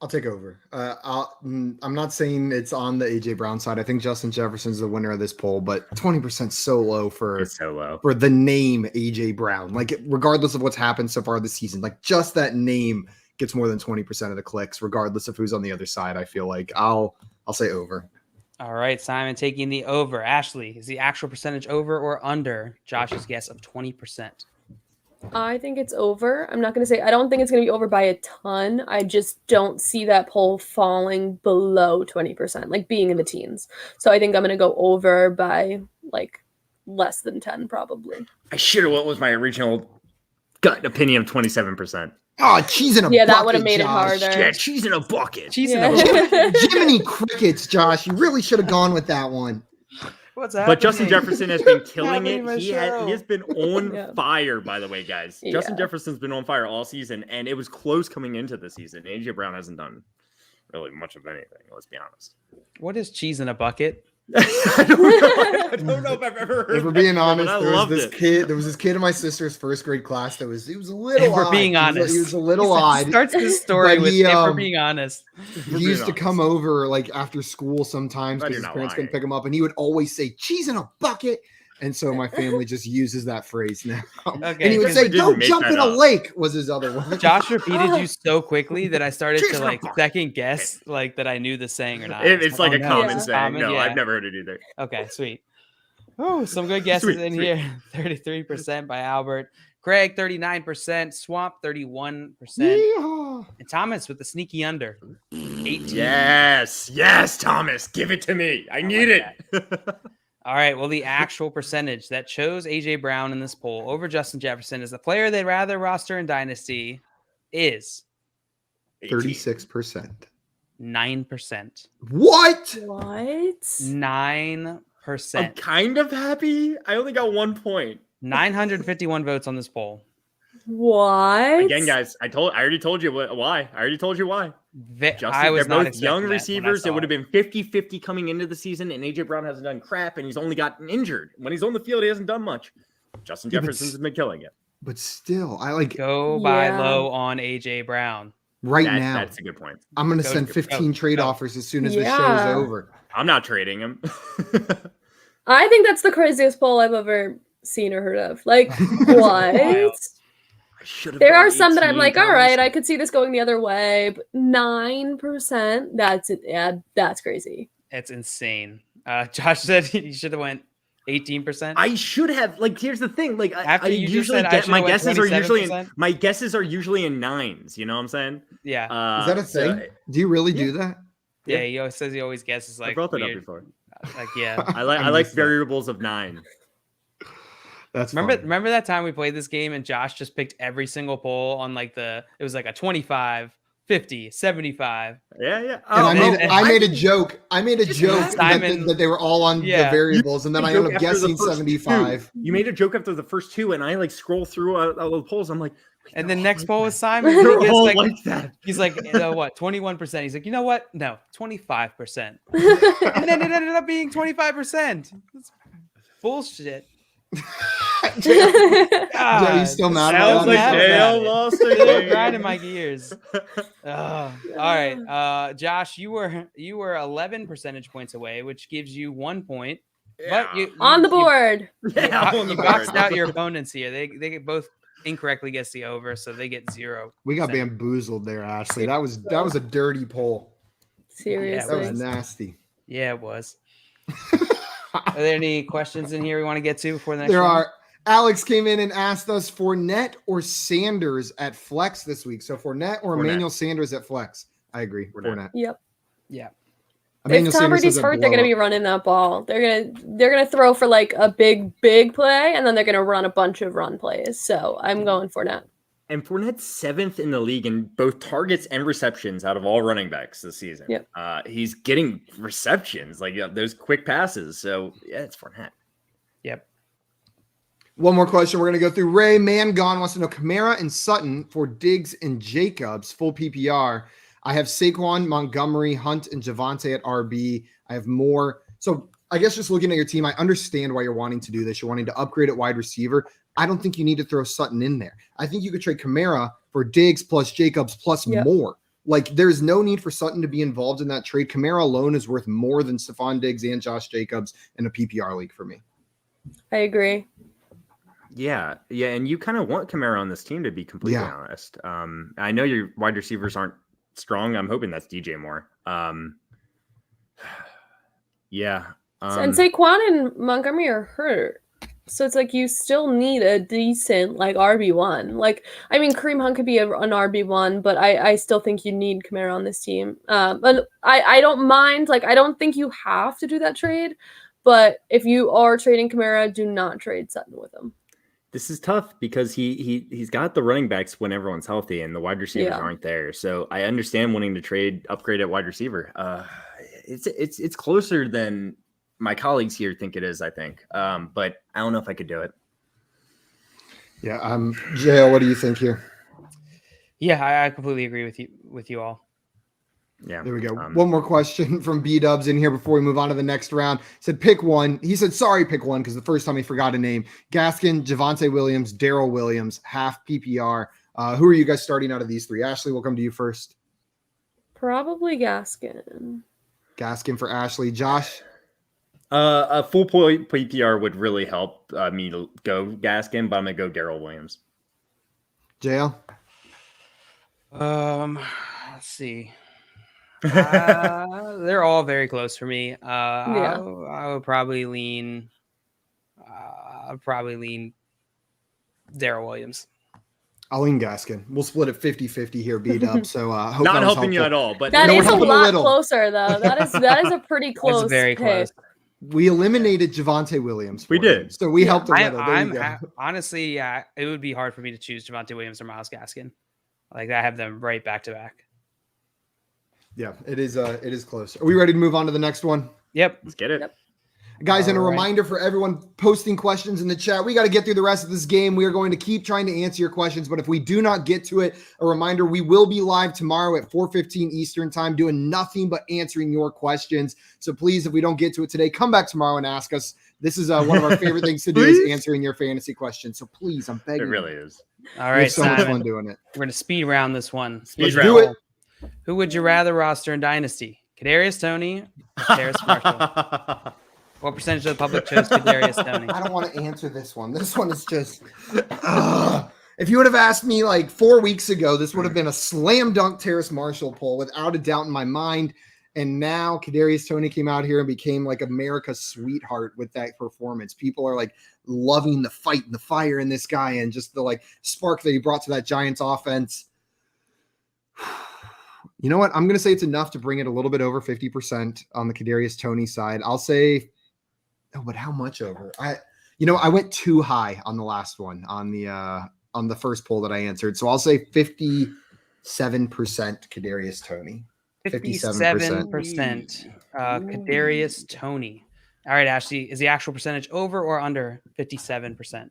I'll take over. I'm not saying it's on the AJ Brown side. I think Justin Jefferson's the winner of this poll, but 20% so low for the name AJ Brown. Like, regardless of what's happened so far this season, like just that name gets more than 20% of the clicks, regardless of who's on the other side. I feel like I'll say over. All right, Simon taking the over. Ashley, is the actual percentage over or under Josh's guess of 20%? I think it's over. I'm not going to say, I don't think it's going to be over by a ton. I just don't see that poll falling below 20%, like being in the teens. So I think I'm going to go over by like less than 10 probably. I should have, what was my original gut opinion of 27%? Oh, cheese in a bucket. Yeah, that would have made Josh. it harder. Yeah, cheese in a bucket. Cheese in a bucket. Jiminy Crickets, Josh. You really should have gone with that one. What's happening? But Justin Jefferson has been killing it. He show. has been on fire, by the way, guys. Yeah. Justin Jefferson's been on fire all season, and it was close coming into the season. AJ Brown hasn't done really much of anything, let's be honest. What is cheese in a bucket? I don't know if I've ever heard. If we're being honest, there was this kid in my sister's first grade class he was a little If we're being honest. He was a little odd. Starts this story with if we're being honest. He used to come over like after school sometimes because his parents couldn't pick him up, and he would always say cheese in a bucket. And so my family just uses that phrase now. Okay, and he would say, "Don't jump in a lake," was his other one. Josh repeated you so quickly that I started to like second guess like that I knew the saying or not. It's like a common saying. Common, no, yeah. I've never heard it either. Okay, sweet. Oh, some good guesses in here. 33% by Albert. Craig, 39%. Swamp, 31%. Yeehaw. And Thomas with the sneaky under. 18. Yes, Thomas. Give it to me. I need it. All right, well, the actual percentage that chose AJ Brown in this poll over Justin Jefferson as the player they'd rather roster in Dynasty is 36%. 9%. What? 9%. I'm kind of happy. I only got 1 point. 951 votes on this poll. What? Again, guys, I already told you why. I already told you why. I was they're not both young receivers. It would have it. been 50-50 coming into the season, and AJ Brown hasn't done crap, and he's only gotten injured. When he's on the field, he hasn't done much. Justin Jefferson's been killing it. But still, I like go buy low on AJ Brown now. That's a good point. I'm going to send 15 trade offers as soon as the show's over. I'm not trading him. I think that's the craziest poll I've ever seen or heard of. Like, what? There are some that I'm like, all right, I could see this going the other way, but 9%, that's it. Yeah, that's crazy. It's insane. Josh said he should have went 18%. I should have. Like, here's the thing. Like, After I you usually said get my went guesses are usually 27%? my guesses are usually in nines. You know what I'm saying? Yeah. Is that a thing? Do you really do that? Yeah. He always says he always guesses like I brought that weird. up before. Like yeah. I like variables of 9. That's remember that time we played this game and Josh just picked every single poll on like it was like a 25, 50, 75. Yeah. And I made a joke. I made a joke Simon, that they were all on the variables, and then I ended up guessing 75. You made a joke after the first 2, and I like scroll through all the polls. I'm like, and the next poll was Simon. They're all like that. He's like, what, 21%? He's like, you know what? No, 25%. And then it ended up being 25%. That's bullshit. Are you still mad about Sounds like Dale lost again. Grinding my gears. All right, Josh, you were 11 percentage points away, which gives you 1 point. Yeah. But you On the board. you boxed out your opponents here. They both incorrectly guessed the over, so they get 0. We got bamboozled there, Ashley. That was a dirty poll. Seriously. That was nasty. Yeah, it was. Are there any questions in here we want to get to before the next There one? are. Alex came in and asked us Fournette or Sanders at flex this week. So Fournette or Emmanuel Sanders at flex. I agree. Fournette. Yep. Yeah. Emmanuel If Tom Sanders Brady's has a hurt, they're going to be blow-up. running that ball. They're gonna throw for like a big play, and then they're going to run a bunch of run plays. So I'm going Fournette. And Fournette's 7th in the league in both targets and receptions out of all running backs this season. Yep. He's getting receptions, like those quick passes. So, yeah, it's Fournette. Yep. One more question we're going to go through. Ray Mangon wants to know Kamara and Sutton for Diggs and Jacobs, full PPR. I have Saquon, Montgomery, Hunt, and Javonte at RB. I have more. So I guess just looking at your team, I understand why you're wanting to do this. You're wanting to upgrade at wide receiver. I don't think you need to throw Sutton in there. I think you could trade Kamara for Diggs plus Jacobs plus more. Like, there's no need for Sutton to be involved in that trade. Kamara alone is worth more than Stephon Diggs and Josh Jacobs in a PPR league for me. I agree. Yeah, and you kind of want Kamara on this team, to be completely honest. I know your wide receivers aren't strong. I'm hoping that's DJ Moore. And Saquon and Montgomery are hurt. So it's like you still need a decent like RB1. Like, I mean, Kareem Hunt could be an RB1, but I still think you need Kamara on this team. But I don't mind. Like, I don't think you have to do that trade. But if you are trading Kamara, do not trade Sutton with him. This is tough because he's got the running backs when everyone's healthy and the wide receivers aren't there. So I understand wanting to upgrade at wide receiver. It's closer than my colleagues here think it is, I think. But I don't know if I could do it. Yeah. JL, what do you think here? Yeah, I completely agree with you all. Yeah. There we go. One more question from B-Dubs in here before we move on to the next round. He said, pick one. He said, sorry, pick one, because the first time he forgot a name. Gaskin, Javonte Williams, Daryl Williams, half PPR. Who are you guys starting out of these three? Ashley, we'll come to you first. Probably Gaskin. Gaskin for Ashley. Josh? A full point PPR would really help me to go Gaskin, but I'm going to go Daryl Williams. JL? Let's see. They're all very close for me. I would probably lean. Daryl Williams. I'll lean Gaskin. We'll split it 50-50 here, B-Dub. So hope not that was helping you at all, but that is a lot little. closer though. That is a pretty close. It's very close. We eliminated Javonte Williams. We did. So we helped a little. Honestly, it would be hard for me to choose Javonte Williams or Myles Gaskin. Like, I have them right back to back. Yeah, it is close. Are we ready to move on to the next one? Yep. Let's get it. Yep. Guys, and a reminder for everyone posting questions in the chat, we got to get through the rest of this game. We are going to keep trying to answer your questions, but if we do not get to it, a reminder, we will be live tomorrow at 4:15 Eastern time doing nothing but answering your questions. So please, if we don't get to it today, come back tomorrow and ask us. This is one of our favorite things to do is answering your fantasy questions. So please, I'm begging. It really is. All right, we have so much fun doing it. We're going to speed round this one. Let's do it. Who would you rather roster in Dynasty? Kadarius Toney or Terrace Marshall? What percentage of the public chose Kadarius Toney? I don't want to answer this one. This one is just if you would have asked me like 4 weeks ago, this would have been a slam dunk Terrace Marshall poll without a doubt in my mind. And now Kadarius Toney came out here and became like America's sweetheart with that performance. People are like loving the fight and the fire in this guy and just the like spark that he brought to that Giants offense. You know what? I'm going to say it's enough to bring it a little bit over 50% on the Kadarius Toney side. I'll say, but how much over? I went too high on the last one on the first poll that I answered. So I'll say 57% Kadarius Toney. 57% Kadarius Toney. All right, Ashley, is the actual percentage over or under 57%?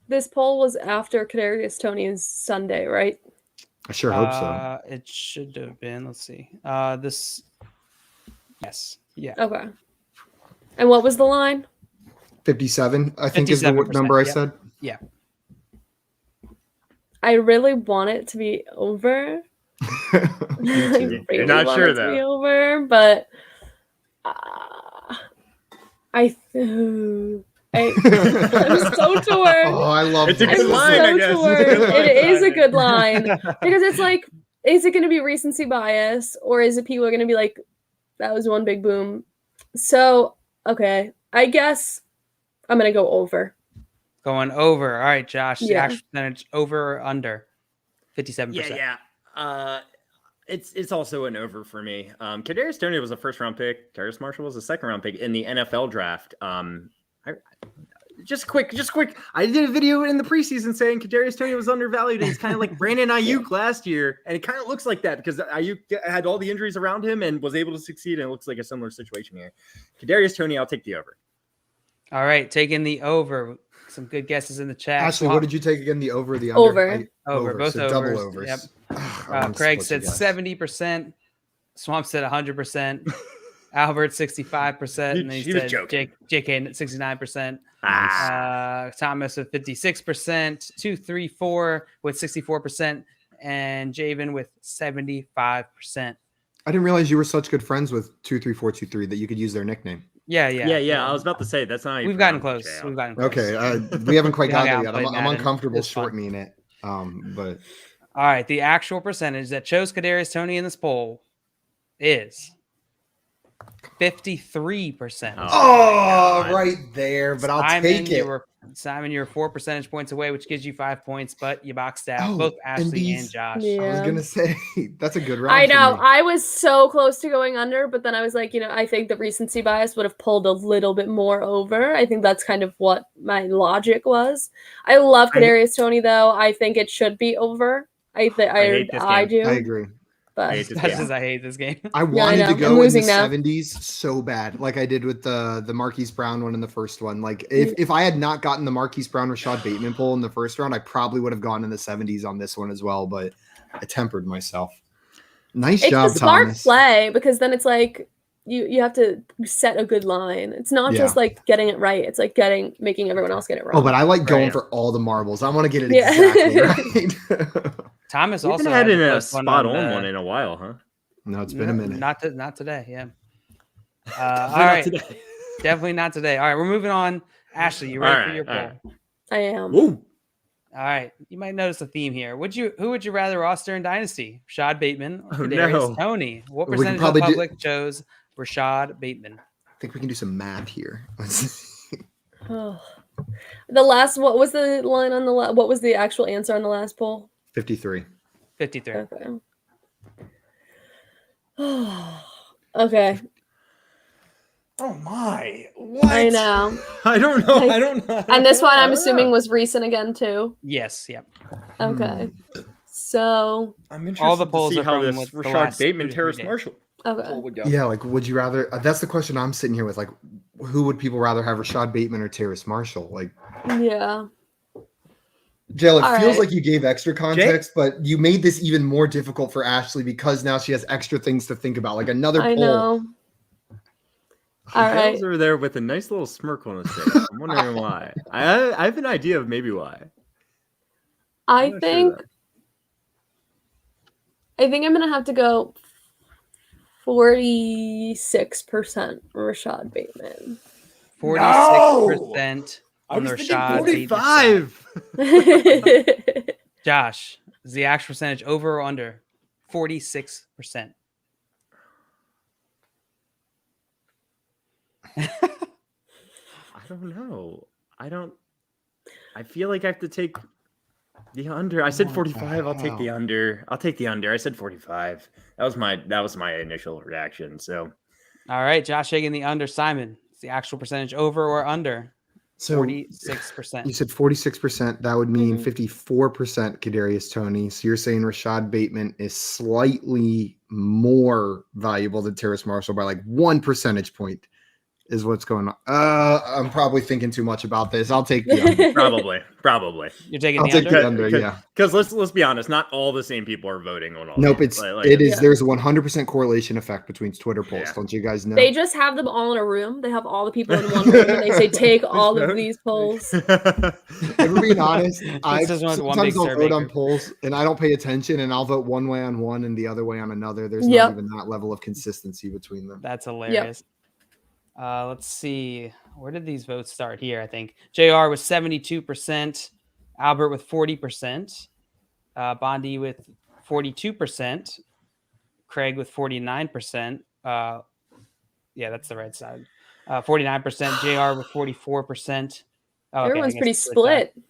This poll was after Kadarius Toney's Sunday, right? I sure hope so. It should have been. Let's see. Yes. Yeah. Okay. And what was the line? 57, I think is the number I said. Yeah. I really want it to be over. You're not sure though. To be over, but I'm so torn. Oh, I love it. It's a good line, I guess. It is a good line because it's like, is it going to be recency bias or is it people are going to be like, that was one big boom? So, okay, I guess I'm going to go over. Going over. All right, Josh. The Yeah. actual percentage over or under 57%. Yeah. It's also an over for me. Kadarius Toney was a first-round pick. Terrace Marshall was a second-round pick in the NFL draft. Just quick. I did a video in the preseason saying Kadarius Toney was undervalued. And he's kind of like Brandon Ayuk last year, and it kind of looks like that because Ayuk had all the injuries around him and was able to succeed. And it looks like a similar situation here. Kadarius Toney, I'll take the over. All right, taking the over. Some good guesses in the chat. Ashley, what did you take again? The over or the under? Over. Both so overs. double overs. Yep. Craig said 70%. Swamp said 100%. Albert 65%, and then he She was said joking. JK 69%. Ah. Thomas with 56%, 234 with 64%, and Javen with 75%. I didn't realize you were such good friends with 23423 that you could use their nickname. Yeah. I was about to say that's not. How you We've gotten pronounce close. it, We've gotten close. Okay, we haven't quite We hung got there out, yet. played I'm Madden. uncomfortable It's fun. shortening it. But All right, the actual percentage that chose Kadarius Toney in this poll is 53%. oh, right there. But I'll take it. Simon, you're 4 percentage points away, which gives you 5 points, but you boxed out Oh, both and Ashley and these- Josh. Yeah. I was gonna say that's a good round. I know. For me. I was so close to going under, but then I was like, I think the recency bias would have pulled a little bit more over. I think that's kind of what my logic was. I love Kadarius Toney, though. I think it should be over. I hate this game. do. I agree. But I hate this That's game. because I hate this game. I wanted to know. go I'm in the losing now. 70s so bad, like I did with the Marquis Brown one in the first one. Like if I had not gotten the Marquis Brown Rashad Bateman poll in the first round, I probably would have gone in the 70s on this one as well. But I tempered myself. Nice it's job, a smart Thomas. play because then it's like you have to set a good line. It's not just like getting it right. It's like making everyone else get it wrong. Oh, but I like going Right. for all the marbles. I want to get it Yeah. exactly right. Thomas We've also been having had a the first spot on the- one in a while, huh? No, it's been a minute. Not today. Yeah. Definitely All not right. today. Definitely not today. All right, we're moving on. Ashley, you ready for your poll? All right. I am. Woo. All right. You might notice a theme here. Who would you rather roster in Dynasty? Rashad Bateman or Oh, Kadarius no. Toney? What We can percentage of probably the do- public chose Rashad Bateman? I think we can do some math here. Oh. The last, what was the line on the what was the actual answer on the last poll? 53. 53. Okay. Okay. Oh my! What? I know. I don't know. I don't know. And this one, I'm I don't assuming, know. was recent again too. Yes. Yep. Okay. So. I'm interested All the polls to see are how from this with the Rashad last Bateman 2 to 3 Terrace days. Marshall Okay. poll would go. Yeah, like would you rather? That's the question I'm sitting here with. Like, who would people rather have, Rashad Bateman or Terrace Marshall? Like, Yeah. Jill, it All feels right. like you gave extra context, but you made this even more difficult for Ashley because now she has extra things to think about, like another I poll. know. All right. Dale's over there with a nice little smirk on his face. I'm wondering why. I have an idea of maybe why. I I'm not sure, think. though. I think I'm gonna have to go 46% Rashad Bateman. 46% I on the was thinking Rashad Bateman side. 45. Josh, is the actual percentage over or under? 46%. I don't know. I feel like I have to take the under. I said 45. I'll take the under. I said 45. That was my initial reaction. So All right, Josh taking the under. Simon, is the actual percentage over or under? So 46%. you said 46%. That would mean Mhm. 54% Kadarius Toney. So you're saying Rashad Bateman is slightly more valuable than Terrace Marshall by like 1 percentage point. Is what's going on. I'm probably thinking too much about this. I'll take the under. probably. You're taking I'll the take under? the under. Yeah. Because let's be honest, not all the same people are voting on all. Nope. these. It is. Yeah. There's a 100% correlation effect between Twitter polls. Yeah. Don't you guys know? They just have them all in a room. They have all the people in one room, and they say, "Take all of these polls." If we're being honest, I just one sometimes big I'll survey vote on group. polls and I don't pay attention, and I'll vote one way on one and the other way on another. There's Yep. not even that level of consistency between them. That's hilarious. Let's see. Where did these votes start? Here, I think. JR with 72%, Albert with 40%, Bondi with 42%, Craig with 49%. Yeah, that's the right side. 49%, JR with 44%. Oh, okay, I Everyone's guess pretty it's like that. split.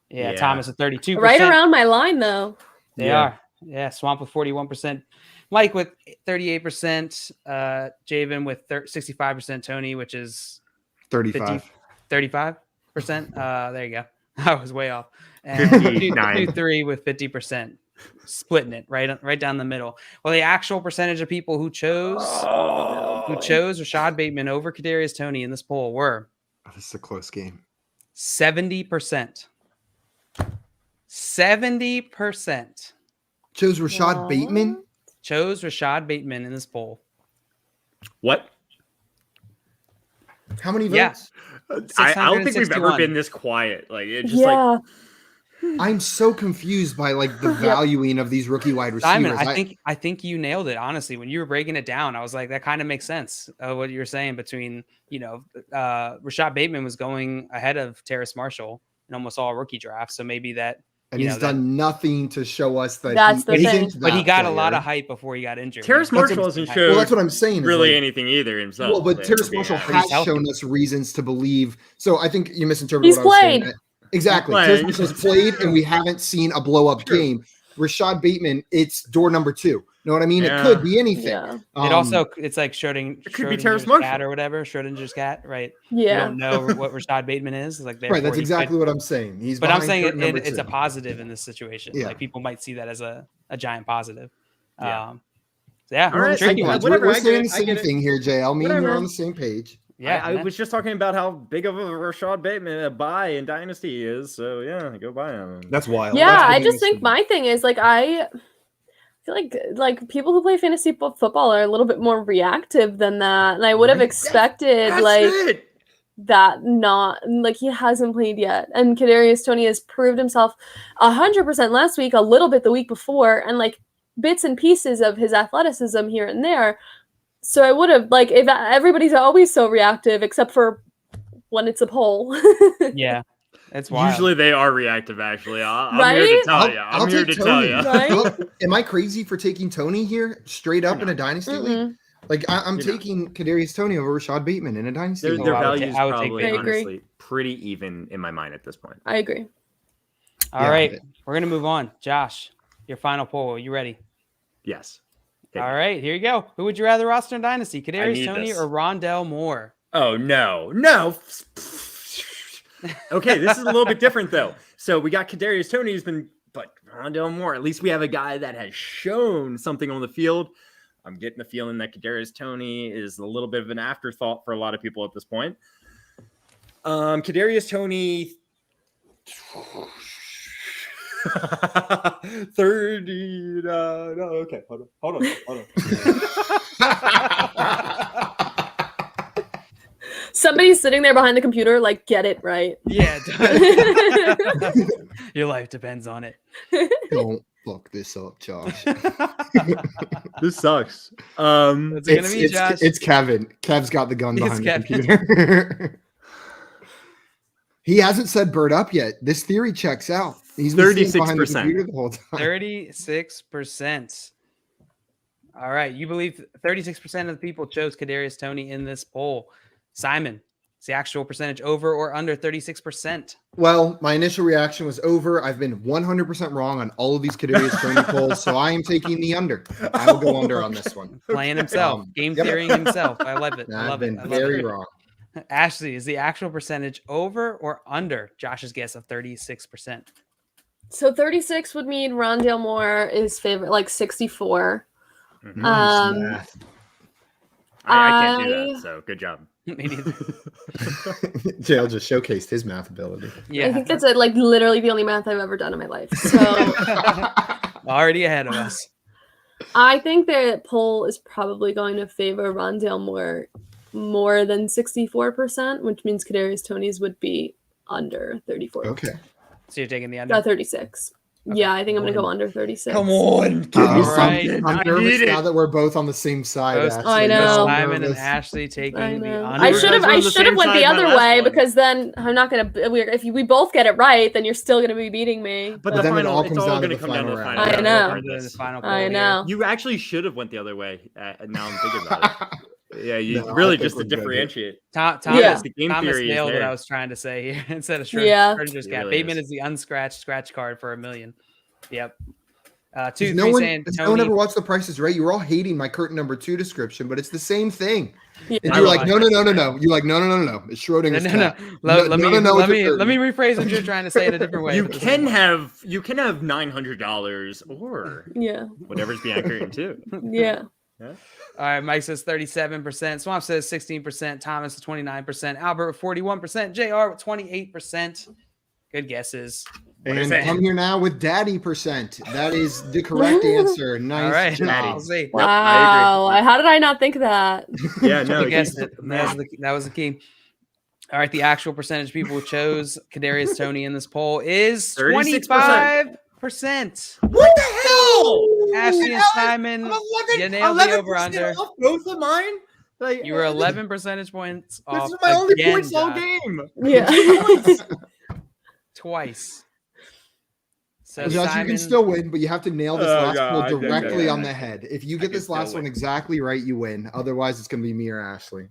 Yeah, Yeah. Thomas with 32%. Right around my line, though. They Yeah. are. Yeah, Swamp with 41%. Mike with 38%. Javen with 65%. Tony, which is 35. 35%. There you go. I was way off. And 59. 3 with 50%. Splitting it right down the middle. Well, the actual percentage of people who chose Rashad Bateman over Kadarius Toney in this poll were Oh, this is a close game. 70%. 70% Chose Rashad What? Bateman. chose Rashad Bateman in this poll. What? How many Yeah. votes? I don't think we've ever 661. been this quiet. Like it's just like I'm so confused by like the valuing of these rookie wide receivers. Simon, I think you nailed it. Honestly, when you were breaking it down, I was like, that kind of makes sense. What you were saying between, Rashad Bateman was going ahead of Terrace Marshall in almost all rookie drafts. So maybe that, and he's done nothing to show us that That's the thing. but he got a lot of hype before he got injured. Terrace Marshall hasn't shown. Well, that's what I'm saying. Really, anything either himself. Well, but Terrace Marshall has shown us reasons to believe. So I think you misinterpreted. He's what I was played. saying. Exactly. Terrace Marshall's played, and we haven't seen a blow up game. Rashad Bateman, it's door number 2. Know what I mean? Yeah. It could be anything. Yeah. It's like It could be Schrodinger's Terrace Marshall cat or whatever, Schrodinger's cat, right? Yeah. You don't know what Rashad Bateman is. Like, Right. That's exactly what I'm saying. But I'm saying it's a positive in this situation. Yeah. Like people might see that as a giant positive. Yeah. All right. tricky We're saying the same thing here, JL. Me and you're on the same page. Yeah, I was just talking about how big of a Rashad Bateman a buy in Dynasty is. So yeah, go buy him. That's wild. Yeah, That's I just think my thing is like I feel like people who play fantasy football are a little bit more reactive than that, and I would have expected that. Not like he hasn't played yet, and Kadarius Toney has proved himself 100% last week, a little bit the week before, and like bits and pieces of his athleticism here and there. So I would have if everybody's always so reactive except for when it's a poll. Yeah, it's wild. Usually they are reactive. Actually, I'm Right? here to tell you. I'll I'm here take to tell Toney. you. Right? Am I crazy for taking Toney here straight up in a dynasty league? Like I'm taking Kadarius Toney over Rashad Bateman in a dynasty league. Their value is I would take probably Bateman. honestly pretty even in my mind at this point. I agree. All right, we're gonna move on. Josh, your final poll. Are you ready? Yes. All right, here you go. Who would you rather roster in Dynasty, Kadarius Toney or Rondell Moore? Oh, no. Okay, this is a little bit different, though. So we got Kadarius Toney, but Rondell Moore, at least we have a guy that has shown something on the field. I'm getting the feeling that Kadarius Toney is a little bit of an afterthought for a lot of people at this point. Kadarius Toney... 30 okay, hold on. Somebody's sitting there behind the computer like, get it right. Yeah. Your life depends on it. Don't fuck this up, Josh. This sucks. It's Kevin. Kev's got the gun behind the computer. He hasn't said bird up yet. This theory checks out. He's 36% the whole time. 36%. All right. You believe 36% of the people chose Kadarius Toney in this poll. Simon, is the actual percentage over or under 36%? Well, my initial reaction was over. I've been 100% wrong on all of these Kadarius Toney polls, so I am taking the under. I will go under on this one. Playing himself, game theorying himself. I love it. I've been very wrong. Ashley, is the actual percentage over or under Josh's guess of 36%? So 36 would mean Rondell Moore is favorite, like 64. Nice I can't do that, so good job. Me neither. JL just showcased his math ability. Yeah. I think that's literally the only math I've ever done in my life. So already ahead of us. I think the poll is probably going to favor Rondell Moore more than 64%, which means Kadarius Toney's would be under 34. Okay. So you're taking the under? 36. Okay. Yeah, I think I'm going to go under 36. Come on. I'm nervous now that we're both on the same side. I know. Simon and Ashley taking the under. I should have went the other way because then I'm not going to. If we both get it right, then you're still going to be beating me. But it's all going to come down to the final. I know. I know. You actually should have went the other way. Now I'm thinking about it. Yeah, really just to differentiate. Thomas the game theory nailed what I was trying to say here instead of Schrodinger's cat. Bateman is the unscratched scratch card for $1 million. Yep. No one ever watched The Price is Right. You were all hating my curtain number 2 description, but it's the same thing. Yeah. And you're like, no. You're like, no. It's Schrodinger's cat. Let me rephrase what you're trying to say in a different way. You can have $900 or whatever's behind curtain 2. Yeah. All right, Mike says 37%. Swamp says 16%. Thomas 29%. Albert 41%. JR with 28%. Good guesses. And I'm here now with Daddy %. That is the correct answer. Nice All right, job. I'll see. Wow. How did I not think of that? Yeah, no. You guessed it. That was the key. All right, the actual percentage people who chose Kadarius Toney in this poll is 36%. 25%. What the hell? Ashley and Simon, you nailed the over-under. Off both of mine. Like, You were 11 percentage points off. This is my only again, points all Josh. game. Yeah. Twice. So Josh, you Simon, can still win, but you have to nail this last God, poll I did directly that. on the head. If you get this last one exactly right, you win. Otherwise, it's going to be me or Ashley.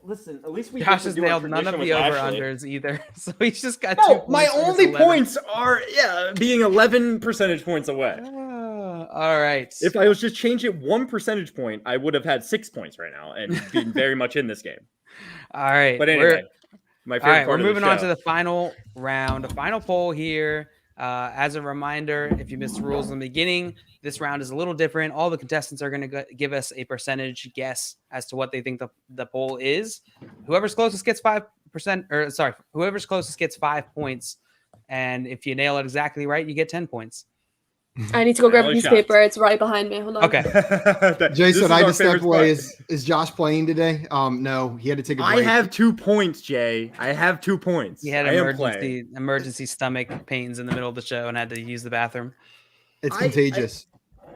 Listen. At least we Josh has nailed none of the over-unders either. So he's just got 2 No, points. my versus only 11. points are being 11 percentage points away. All right. If I was just change it 1 percentage point, I would have had 6 points right now and been very much in this game. All right. But anyway, my favorite part we're of the moving on show. to the final round, the final poll here. As a reminder, if you missed the rules in the beginning, this round is a little different. All the contestants are going to give us a percentage guess as to what they think the poll is. Whoever's closest gets 5%, or sorry, whoever's closest gets 5 points. And if you nail it exactly right, you get 10 points. I need to go grab a piece of paper. It's right behind me. Hold on. Okay. Jason, I just stepped away. Is Josh playing today? No, he had to take a break. I have 2 points, Jay. I have 2 points. He had emergency stomach pains in the middle of the show and had to use the bathroom. It's contagious.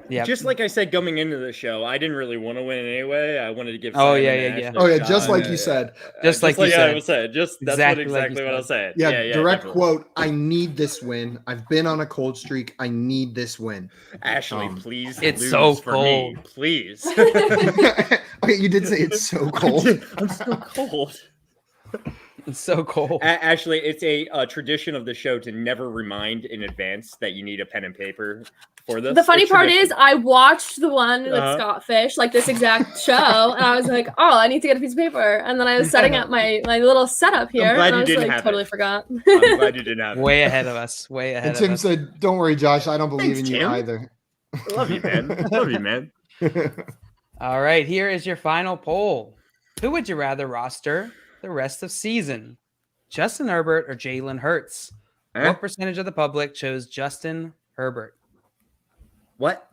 Yeah. Just like I said coming into the show, I didn't really want to win anyway. I wanted to give. Oh, Simon yeah, and yeah. Ashley a Oh, yeah, shot. just like you said. Just like you said. I was saying. That's Exactly exactly like what I you was saying. Yeah, direct definitely. quote. I need this win. I've been on a cold streak. I need this win. Ashley, please. It's lose so for cold. me, please. Okay, you did say it's so cold. I'm so cold. It's so cold. Actually, it's a tradition of the show to never remind in advance that you need a pen and paper for this. The funny It's part tradition. is, I watched the one with Scott Fish, like this exact show, and I was like, "Oh, I need to get a piece of paper." And then I was setting up my little setup here, glad and I you was didn't like, have totally it. forgot. I'm glad you didn't have it. Way ahead of us. Way ahead And of Tim us. said, "Don't worry, Josh. I don't believe Thanks, in you Tim. either." I love you, man. Love you, man. All right, here is your final poll. Who would you rather roster the rest of season? Justin Herbert or Jalen Hurts? What percentage of the public chose Justin Herbert? What?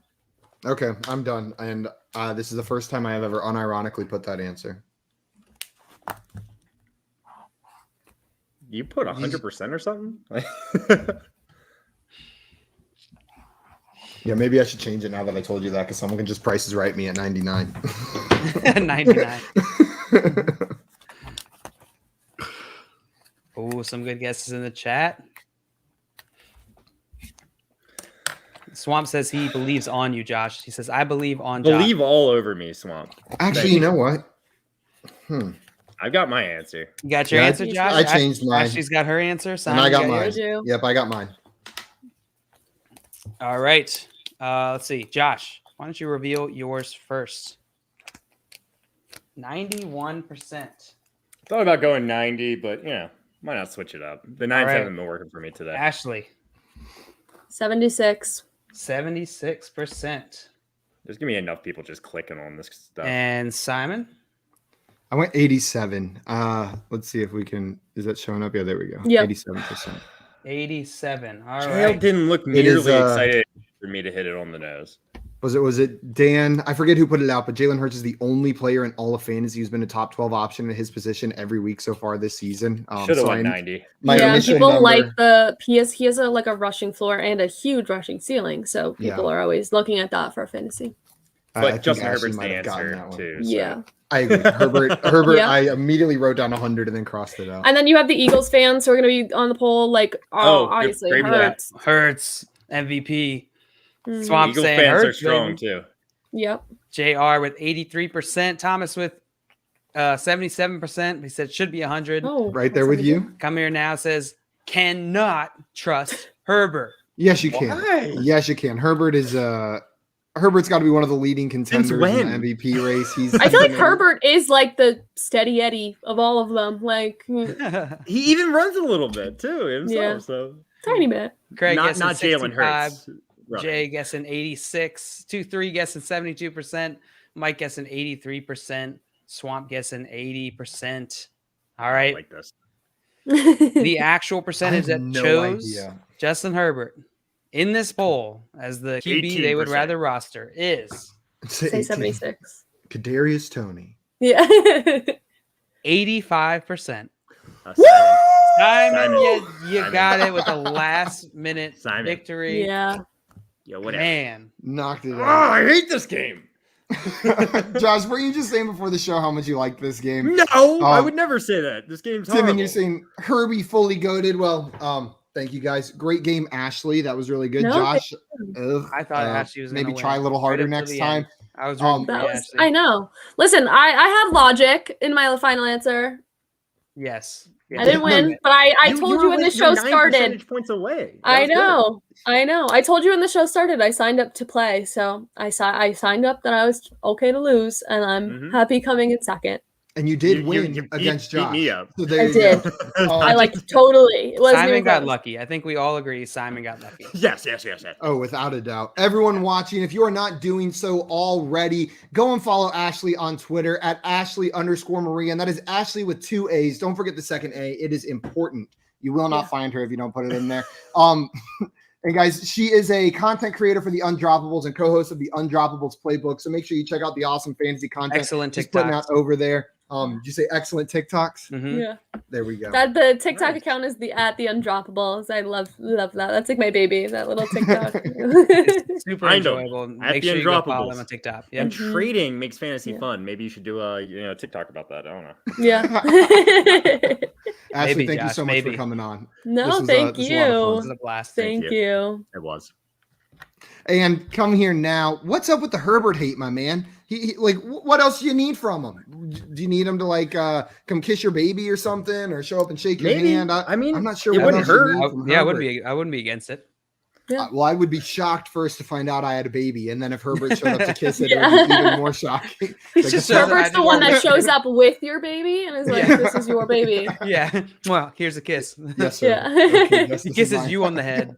Okay, I'm done. And this is the first time I have ever unironically put that answer. You put 100% or something? Yeah, maybe I should change it now that I told you that, because someone can just Price is Right me at 99. 99. Oh, some good guesses in the chat. Swamp says he believes on you, Josh. He says, I believe on Josh. Believe all over me, Swamp. Actually, you know what? I've got my answer. You got your answer, Josh? I changed mine. Ashley's got her answer. And Simon, I got you mine. yours? Yep, I got mine. All right. Let's see. Josh, why don't you reveal yours first? 91%. Thought about going 90, but why not switch it up? The 9s haven't been working for me today. Ashley. 76. 76%. There's gonna be enough people just clicking on this stuff. And Simon? I went 87. Let's see if we can. Is that showing up? Yeah, there we go. Yep. 87%. 87. All Jail right. didn't look nearly excited for me to hit it on the nose. Was it Dan? I forget who put it out, but Jalen Hurts is the only player in all of fantasy who's been a top 12 option at his position every week so far this season. Should have went 90. Yeah, people like he has a rushing floor and a huge rushing ceiling, so people are always looking at that for fantasy. But Justin Herbert's the answer too. So. Yeah. I agree. Herbert. Yeah. I immediately wrote down 100 and then crossed it out. And then you have the Eagles fans who are going to be on the poll, like, obviously Hurts MVP. Mm-hmm. Swamp Eagles saying fans Hurts are strong too. Yep. JR with 83%. Thomas with 77%. He said should be 100. Oh, right there with you. Come here now says cannot trust Herbert. Yes, you can. Why? Yes, you can. Herbert's got to be one of the leading contenders in the MVP race. I feel like Herbert is like the steady Eddie of all of them. Like he even runs a little bit too himself. So tiny bit. Craig not Jalen Hurts. Jay guessing 86. 2-3 guessing 72%. Mike guessing 83%. Swamp guessing 80%. All right. I like this. The actual percentage that chose Justin Herbert in this poll as the QB 18%. they would rather roster is say 76. Kadarius Toney. Yeah. 85%. Simon, you got it with a last-minute victory. Yeah. Yo, whatever. Man. Knocked it Oh, out. I hate this game. Josh, were you just saying before the show how much you liked this game? No, I would never say that. This game's Tim, horrible. and you're saying Herbie fully goated. Well, thank you guys. Great game, Ashley. That was really good. No, Josh, I thought Ashley was maybe gonna try win. a little harder Right up to next the time. end. I was rooting for Ashley. I know. Listen, I had logic in my final answer. Yes. I didn't win, but I told you when the show started. 9 percentage points away. I know. I told you when the show started. I signed up to play, so I signed up that I was okay to lose, and I'm happy coming in second. And you did win against Josh. Beat me up. So there I you did. go. I totally. It wasn't Simon even got close. lucky. I think we all agree Simon got lucky. Yes. Oh, without a doubt. Everyone watching, if you are not doing so already, go and follow Ashley on Twitter at Ashley_Maria. And that is Ashley with 2 A's. Don't forget the second A. It is important. You will not find her if you don't put it in there. And guys, she is a content creator for the Undroppables and co-host of the Undroppables Playbook. So make sure you check out the awesome fantasy content Excellent she's putting TikToks. out over there. Did you say excellent TikToks? Mhm. Yeah. There we go. That the TikTok account is at the Undroppables. I love that. That's like my baby. That little TikTok. It's super Find 'em enjoyable. at Make the sure you go follow Undroppables. them on TikTok. And Yep. trading makes fantasy Yeah. fun. Maybe you should do a TikTok about that. I don't know. Yeah. Ashley, Maybe, thank you Josh, so much for maybe. coming on. No, This thank was a lot of fun. This you. is a blast. Thank you. It was. And come here now. What's up with the Herbert hate, my man? He like, what else do you need from him? Do you need him to like come kiss your baby or something, or show up and shake your Maybe. hand? I mean, I'm not sure. it what wouldn't else you hurt. need from Yeah, I Herbert. wouldn't be against it. Well, I would be shocked first to find out I had a baby, and then if Herbert showed up to kiss it, Yeah. it would be even more shocking. He's Like, just that's- so Herbert's the one that shows up with your baby and is like, Yeah. "This is your baby." Yeah. Well, here's a kiss. Yes, sir. Yeah. Okay, yes, He this is kisses mine. you on the head,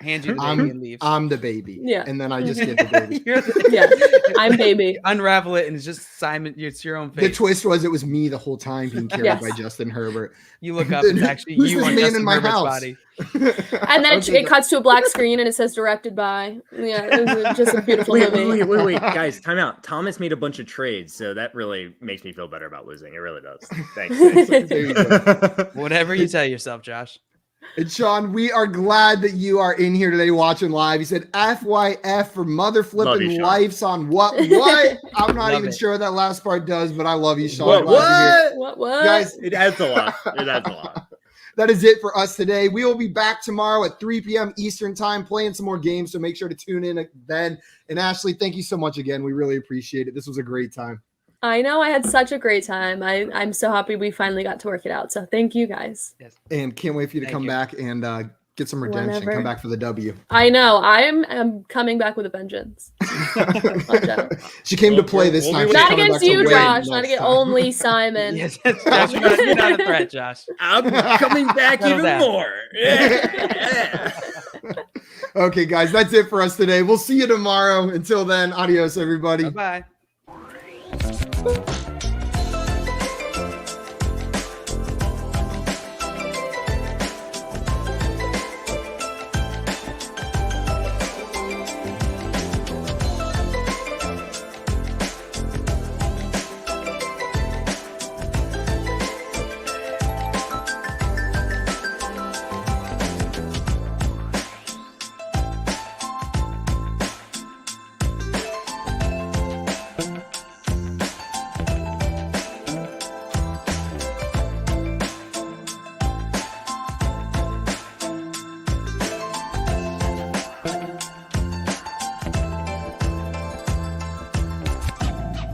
hands you the baby, and leaves. I'm the baby. Yeah. And then I just get the baby. You're the- Yeah, I'm baby. Unravel it, and it's just Simon. It's your own The face. twist was it was me the whole time being carried Yes. by Justin Herbert. You look up, Then it's actually who's you this on man Justin in my Herbert's house? body. And then Okay, it cuts to a black screen and it says directed by. Yeah, it was just a beautiful movie. Wait, guys, time out. Thomas made a bunch of trades, so that really makes me feel better about losing. It really does. Thanks. There you go. Whatever you tell yourself, Josh. And Sean, we are glad that you are in here today watching live. He said FYF for mother Love flipping you, Sean. lives on what? I'm not Love even it. sure what that last part does, but I love you, Sean. What? Glad to hear. What? Guys, It adds a lot. It adds a lot. that is it for us today. We will be back tomorrow at 3 p.m. Eastern time playing some more games, so make sure to tune in then. And Ashley, thank you so much again. We really appreciate it. This was a great time. I know I had such a great time. I'm so happy we finally got to work it out. So thank you guys. And can't wait for you to Thank come you. back and get some redemption. Whenever. Come back for the W. I know I'm coming back with a vengeance. Watch out. She came to play this We'll time. be She's Not coming against back to you, win Josh. next Not against time. only Simon. Yes, Josh, you're not a threat, Josh. I'm coming back Settle even down. more. Yeah. Okay, guys, that's it for us today. We'll see you tomorrow. Until then, adios, everybody. Bye-bye.